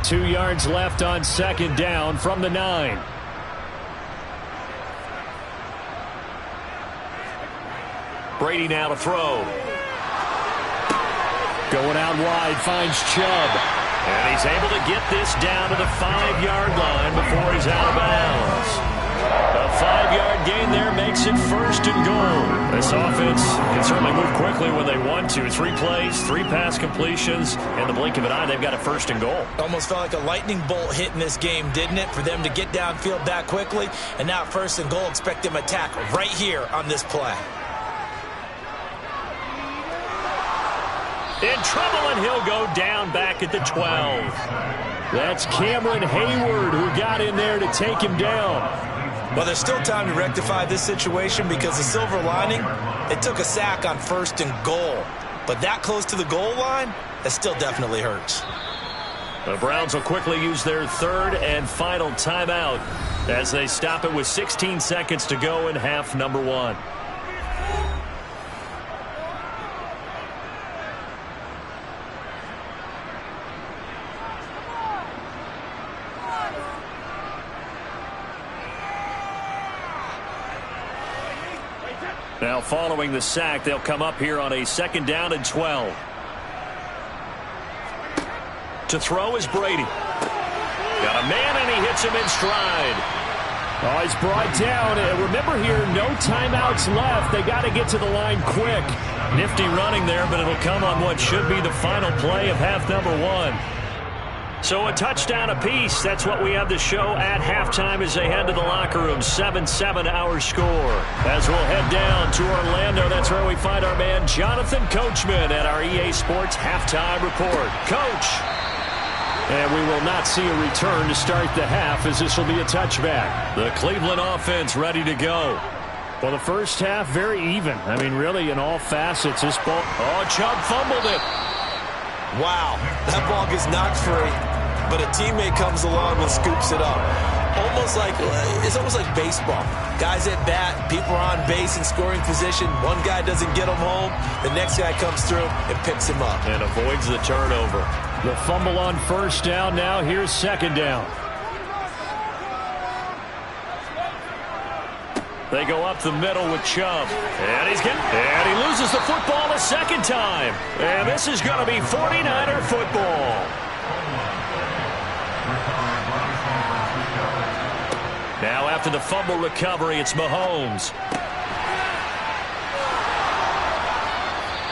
Two yards left on second down from the 9. Brady now to throw. Going out wide, finds Chubb. And he's able to get this down to the 5-yard line before he's out of bounds. A 5-yard gain there makes it 1st and goal. This offense can certainly move quickly when they want to. 3 plays, 3 pass completions. In the blink of an eye, they've got a 1st and goal. Almost felt like a lightning bolt hit in this game, didn't it? For them to get downfield that quickly. And now 1st and goal, expect them to attack right here on this play. In trouble, and he'll go down back at the 12. That's Cameron Hayward who got in there to take him down. Well, there's still time to rectify this situation, because the silver lining, they took a sack on 1st and goal. But that close to the goal line, that still definitely hurts. The Browns will quickly use their 3rd and final timeout as they stop it with 16 seconds to go in half number 1. Now, following the sack, they'll come up here on a 2nd down and 12. To throw is Brady. Got a man, and he hits him in stride. Oh, he's brought down. Remember here, no timeouts left. They got to get to the line quick. Nifty running there, but it'll come on what should be the final play of half number 1. So a touchdown apiece. That's what we have to show at halftime as they head to the locker room. 7-7 our score. As we'll head down to Orlando, that's where we find our man Jonathan Coachman at our EA Sports Halftime Report. Coach. And we will not see a return to start the half, as this will be a touchback. The Cleveland offense ready to go. Well, the first half, very even. I mean, really, in all facets, this ball. Oh, Chubb fumbled it. Wow, that ball gets knocked free, but a teammate comes along and scoops it up. It's almost like baseball. Guys at bat, people are on base in scoring position. One guy doesn't get him home. The next guy comes through and picks him up. And avoids the turnover. The fumble on 1st down. Now here's 2nd down. They go up the middle with Chubb. And he loses the football a 2nd time. And this is going to be 49er football. Now after the fumble recovery, it's Mahomes.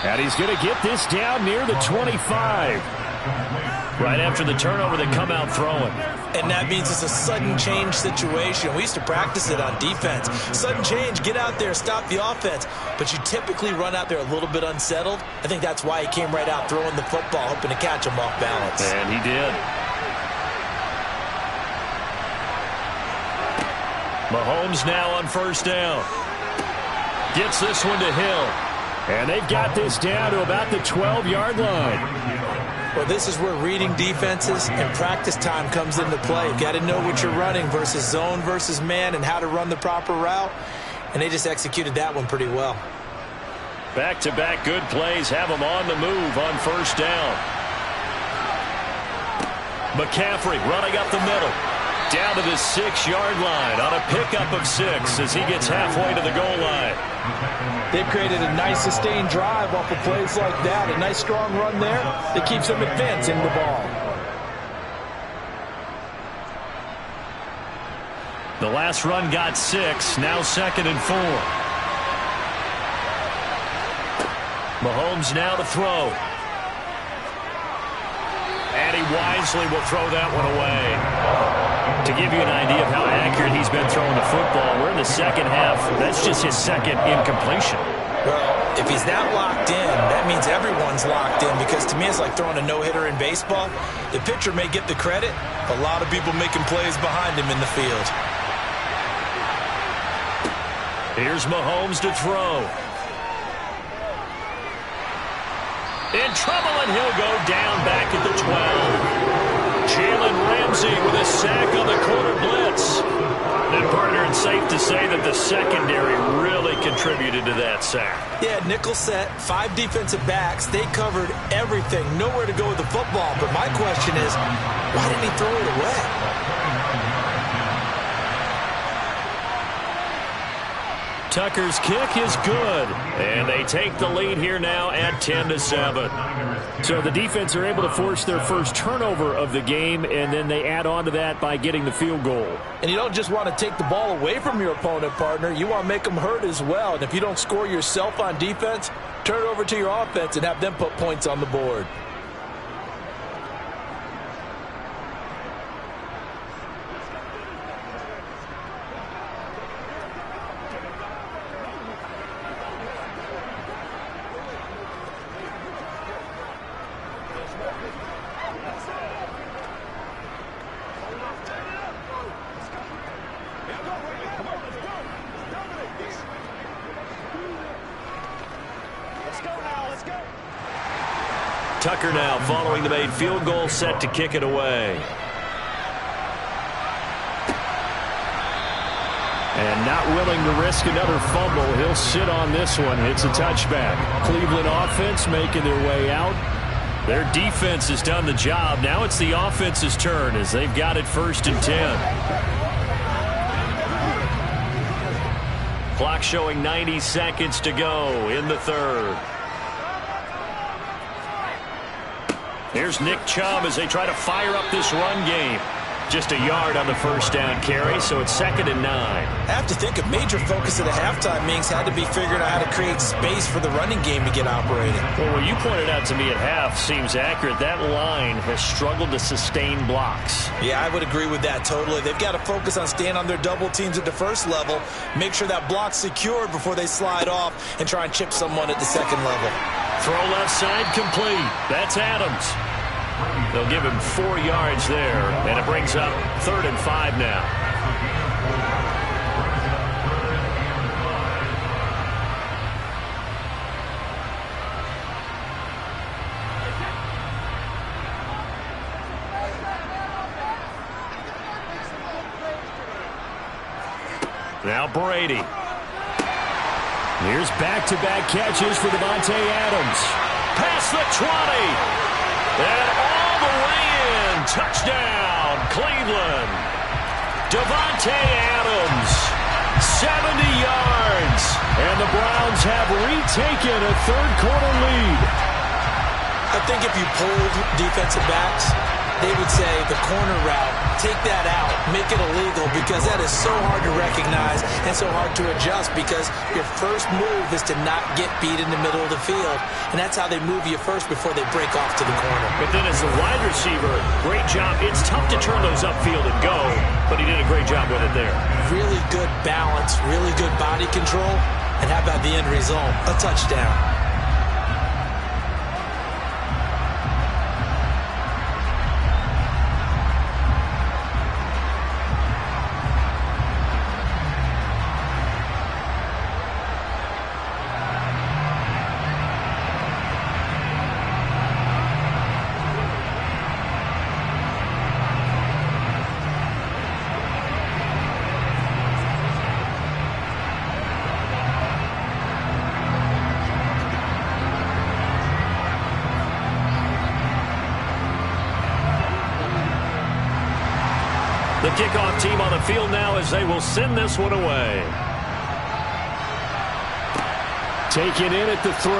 And he's going to get this down near the 25. Right after the turnover, they come out throwing. And that means it's a sudden change situation. We used to practice it on defense. Sudden change, get out there, stop the offense. But you typically run out there a little bit unsettled. I think that's why he came right out throwing the football, hoping to catch him off balance. And he did. Mahomes now on first down. Gets this one to Hill. And they've got this down to about the 12-yard line. Well, this is where reading defenses and practice time comes into play. You've got to know what you're running versus zone versus man and how to run the proper route. And they just executed that one pretty well. Back-to-back good plays have them on the move on first down. McCaffrey running up the middle. Down to the 6-yard line on a pickup of 6 as he gets halfway to the goal line. They've created a nice sustained drive off of plays like that. A nice strong run there that keeps them advancing the ball. The last run got 6. Now 2nd and 4. Mahomes now to throw. And he wisely will throw that one away. To give you an idea of how accurate he's been throwing the football, we're in the second half. That's just his second incompletion. Well, if he's not locked in, that means everyone's locked in, because to me it's like throwing a no-hitter in baseball. The pitcher may get the credit, a lot of people making plays behind him in the field. Here's Mahomes to throw. In trouble, and he'll go down back at the 12. Jalen Ramsey with a sack on the corner blitz. And, partner, it's safe to say that the secondary really contributed to that sack. Yeah, nickel set, 5 defensive backs. They covered everything. Nowhere to go with the football. But my question is, why didn't he throw it away? Tucker's kick is good, and they take the lead here now at 10-7. So the defense are able to force their first turnover of the game, and then they add on to that by getting the field goal. And you don't just want to take the ball away from your opponent, partner. You want to make them hurt as well. And if you don't score yourself on defense, turn it over to your offense and have them put points on the board. Tucker now following the made field goal, set to kick it away. And not willing to risk another fumble, he'll sit on this one. It's a touchback. Cleveland offense making their way out. Their defense has done the job. Now it's the offense's turn as they've got it 1st and 10. Clock showing 90 seconds to go in the 3rd. Here's Nick Chubb as they try to fire up this run game. Just a yard on the first down carry, so it's 2nd and 9. I have to think a major focus of the halftime meetings had to be figuring out how to create space for the running game to get operating. Well, what you pointed out to me at half seems accurate. That line has struggled to sustain blocks. Yeah, I would agree with that totally. They've got to focus on staying on their double teams at the first level, make sure that block's secured before they slide off and try and chip someone at the second level. Throw left side complete. That's Adams. They'll give him 4 yards there, and it brings up 3rd and 5 now. Now Brady. Here's back-to-back catches for Davante Adams. Past the 20. And all the way in. Touchdown, Cleveland. Davante Adams, 70 yards. And the Browns have retaken a third-quarter lead. I think if you polled defensive backs, they would say the corner route, take that out, make it illegal, because that is so hard to recognize and so hard to adjust, because your first move is to not get beat in the middle of the field, and that's how they move you first before they break off to the corner. But then as a wide receiver, great job. It's tough to turn those upfield and go, but he did a great job with it there. Really good balance, really good body control, and how about the end result? A touchdown. The kickoff team on the field now as they will send this one away. Taken in at the 3.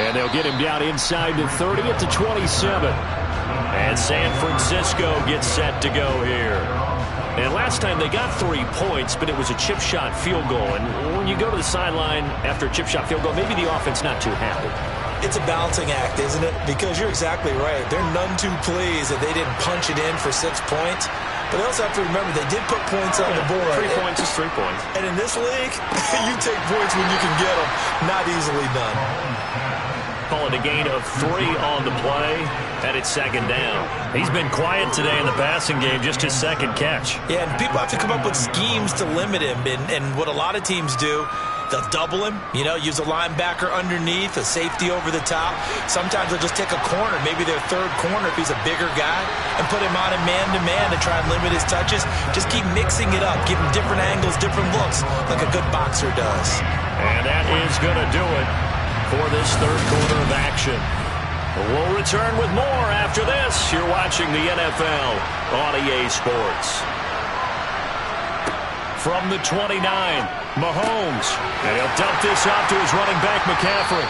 And they'll get him down inside the 30 at the 27. And San Francisco gets set to go here. And last time they got 3 points, but it was a chip shot field goal. And when you go to the sideline after a chip shot field goal, maybe the offense not too happy. It's a balancing act, isn't it? Because you're exactly right. They're none too pleased that they didn't punch it in for 6 points. But they also have to remember they did put points on the board. 3 points is 3 points. And in this league, you take points when you can get them. Not easily done. Call it a gain of 3 on the play, and it's second down. He's been quiet today in the passing game, just his second catch. Yeah, and people have to come up with schemes to limit him. And what a lot of teams do, they'll double him, use a linebacker underneath, a safety over the top. Sometimes they'll just take a corner, maybe their third corner if he's a bigger guy, and put him on a man-to-man to try and limit his touches. Just keep mixing it up, give him different angles, different looks, like a good boxer does. And that is going to do it for this third quarter of action. We'll return with more after this. You're watching the NFL on EA Sports. From the 29, Mahomes. And he'll dump this off to his running back, McCaffrey.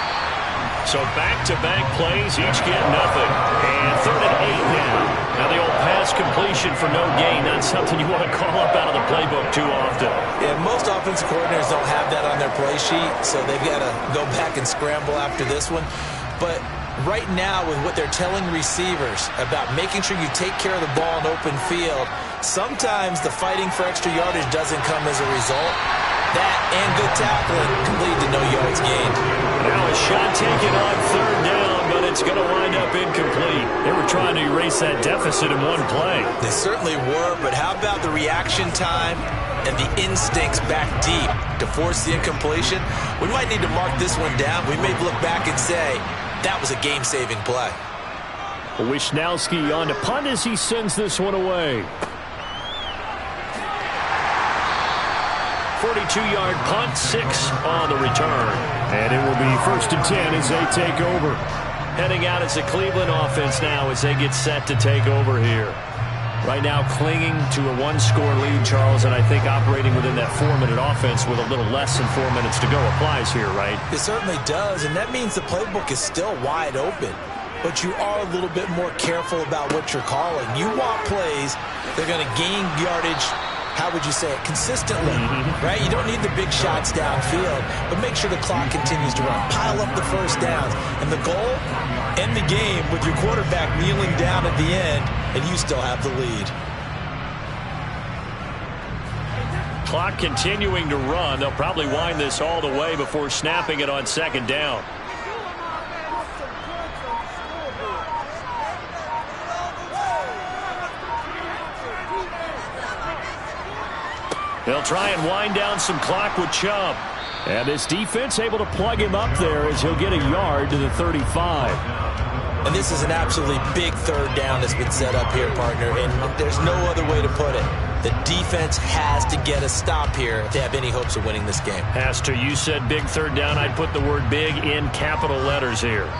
So back-to-back plays, each get nothing. And 3rd and 8 now. Now the old pass completion for no gain, not something you want to call up out of the playbook too often. Yeah, most offensive coordinators don't have that on their play sheet, so they've got to go back and scramble after this one. But right now, with what they're telling receivers about making sure you take care of the ball in open field, sometimes the fighting for extra yardage doesn't come as a result. That and good tackling can lead to no yards gained. Now a shot taken on 3rd down, but it's going to wind up incomplete. They were trying to erase that deficit in one play. They certainly were, but how about the reaction time and the instincts back deep to force the incompletion? We might need to mark this one down. We may look back and say, that was a game-saving play. Wisnowski on to punt as he sends this one away. 42-yard punt, 6 on the return. And it will be 1st and 10 as they take over. Heading out as the Cleveland offense now as they get set to take over here. Right now clinging to a 1-score lead, Charles, and I think operating within that 4-minute offense with a little less than 4 minutes to go applies here, right? It certainly does, and that means the playbook is still wide open. But you are a little bit more careful about what you're calling. You want plays that are going to gain yardage, how would you say it, consistently, right? You don't need the big shots downfield, but make sure the clock continues to run. Pile up the first downs. And the goal, end the game with your quarterback kneeling down at the end, and you still have the lead. Clock continuing to run. They'll probably wind this all the way before snapping it on 2nd down. They'll try and wind down some clock with Chubb. And this defense able to plug him up there as he'll get a yard to the 35. And this is an absolutely big 3rd down that's been set up here, partner, and there's no other way to put it. The defense has to get a stop here if they have any hopes of winning this game. Has to. You said big 3rd down. I'd put the word big in capital letters here.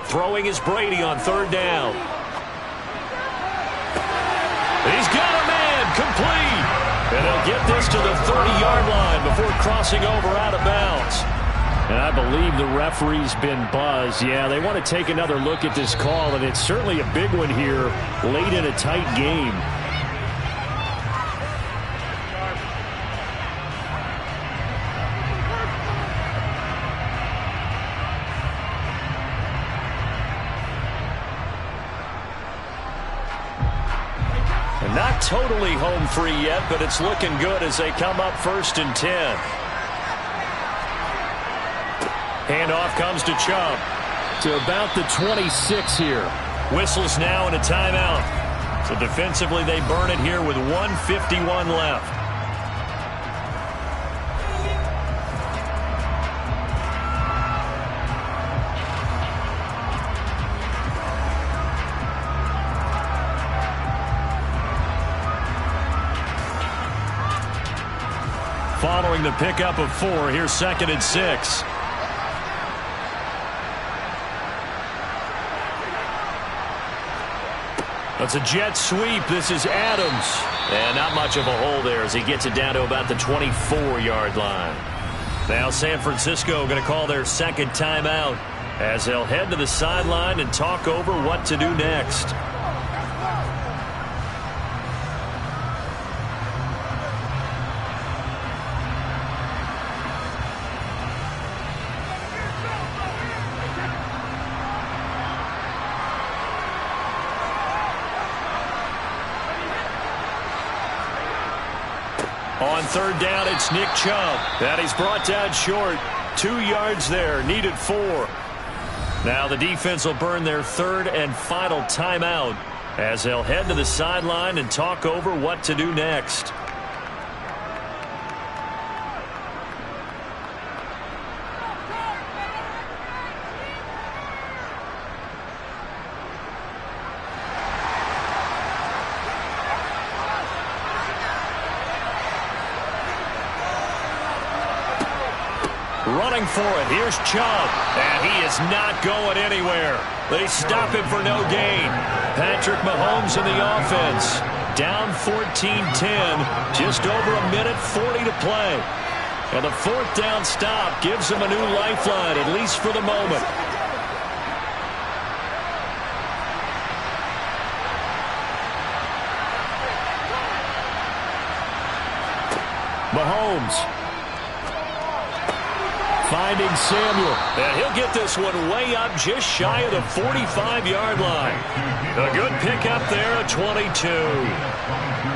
Throwing is Brady on 3rd down. He's got a man, complete. And they'll get this to the 30-yard line before crossing over out of bounds. And I believe the referee's been buzzed. Yeah, they want to take another look at this call, and it's certainly a big one here late in a tight game. Not totally home free yet, but it's looking good as they come up 1st and 10. Handoff comes to Chubb. To about the 26 here. Whistles now and a timeout. So defensively they burn it here with 1:51 left. following the pickup of 4. Here's 2nd and 6. That's a jet sweep. This is Adams. And not much of a hole there as he gets it down to about the 24-yard line. Now San Francisco going to call their 2nd timeout as they'll head to the sideline and talk over what to do next. On 3rd down, it's Nick Chubb. And he's brought down short. 2 yards there, needed 4. Now the defense will burn their 3rd and final timeout as they'll head to the sideline and talk over what to do next. Running for it. Here's Chubb. And he is not going anywhere. They stop him for no gain. Patrick Mahomes in the offense. Down 14-10. Just over a minute 40 to play. And the 4th down stop gives him a new lifeline, at least for the moment. Mahomes. Finding Samuel. And he'll get this one way up just shy of the 45-yard line. A good pickup there at 22.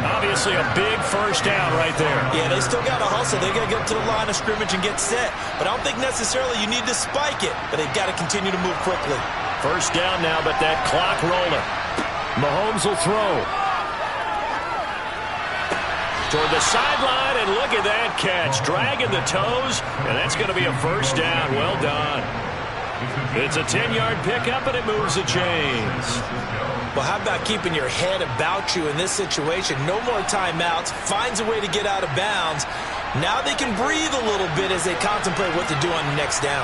Obviously a big first down right there. Yeah, they still got to hustle. They got to get to the line of scrimmage and get set. But I don't think necessarily you need to spike it. But they've got to continue to move quickly. First down now, but that clock rolling. Mahomes will throw. Toward the sideline, and look at that catch. Dragging the toes, and that's going to be a first down. Well done. It's a 10-yard pickup, and it moves the chains. Well, how about keeping your head about you in this situation? No more timeouts. Finds a way to get out of bounds. Now they can breathe a little bit as they contemplate what to do on the next down.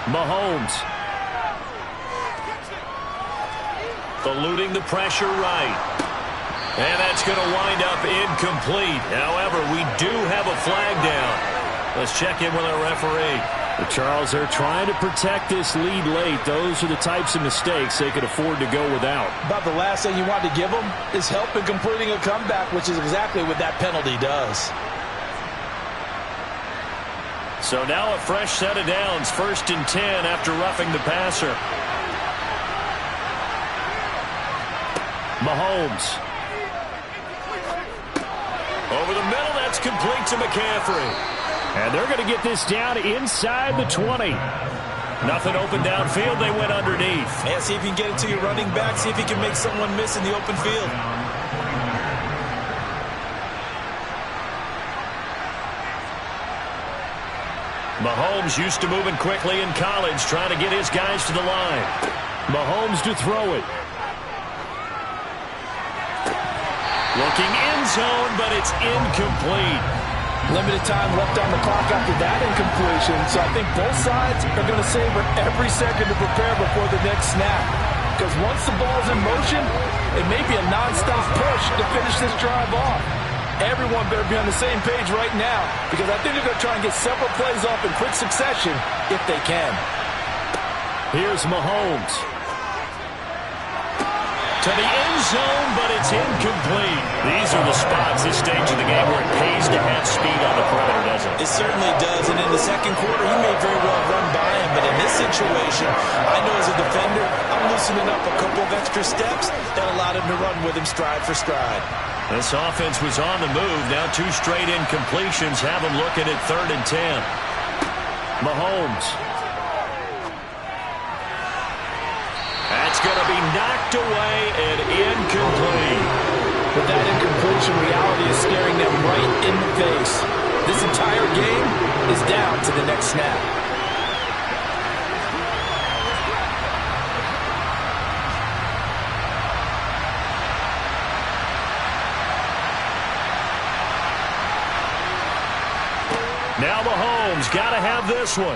Mahomes. Eluding the pressure right. And that's going to wind up incomplete. However, we do have a flag down. Let's check in with our referee. But Charles, they're trying to protect this lead late. Those are the types of mistakes they could afford to go without. About the last thing you want to give them is help in completing a comeback, which is exactly what that penalty does. So now a fresh set of downs. 1st and 10 after roughing the passer. Mahomes. Over the middle, that's complete to McCaffrey. And they're going to get this down inside the 20. Nothing open downfield. They went underneath. Yeah, see if you can get it to your running back. See if you can make someone miss in the open field. Mahomes used to moving quickly in college, trying to get his guys to the line. Mahomes to throw it. Looking end zone, but it's incomplete. Limited time left on the clock after that incompletion, so I think both sides are going to savor every second to prepare before the next snap. Because once the ball's in motion, it may be a non-stop push to finish this drive off. Everyone better be on the same page right now, because I think they're going to try and get several plays off in quick succession if they can. Here's Mahomes. To the end zone, but it's incomplete. These are the spots, this stage of the game, where it pays to have speed on the perimeter, doesn't it? It certainly does, and in the second quarter, he may very well run by him, but in this situation, I know as a defender, I'm loosening up a couple of extra steps that allowed him to run with him stride for stride. This offense was on the move. Now 2 straight incompletions have him looking at 3rd and 10. Mahomes. That's going to be knocked away and incomplete. But that incompletion reality is staring them right in the face. This entire game is down to the next snap. Now Mahomes got to have this one.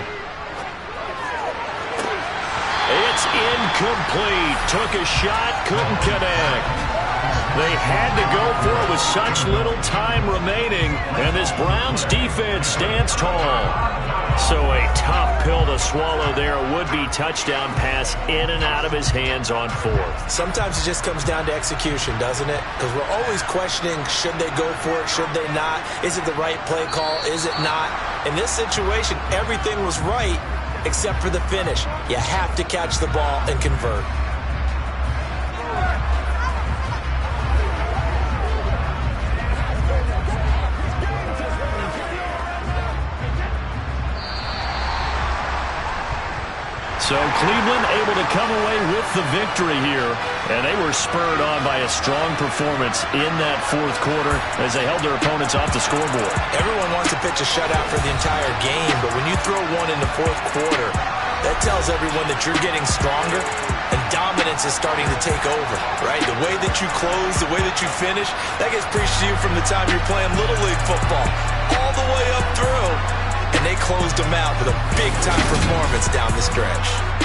It's incomplete. Took a shot, couldn't connect. They had to go for it with such little time remaining, and this Browns defense stands tall. So a tough pill to swallow there. A would-be touchdown pass in and out of his hands on fourth. Sometimes it just comes down to execution, doesn't it? Because we're always questioning, should they go for it, should they not? Is it the right play call, is it not? In this situation, everything was right except for the finish. You have to catch the ball and convert. So Cleveland able to come away with the victory here, and they were spurred on by a strong performance in that fourth quarter as they held their opponents off the scoreboard. Everyone wants to pitch a shutout for the entire game, but when you throw one in the fourth quarter, that tells everyone that you're getting stronger and dominance is starting to take over, right? The way that you close, the way that you finish, that gets preached to you from the time you're playing Little League football all the way up through. And they closed them out with a big-time performance down the stretch.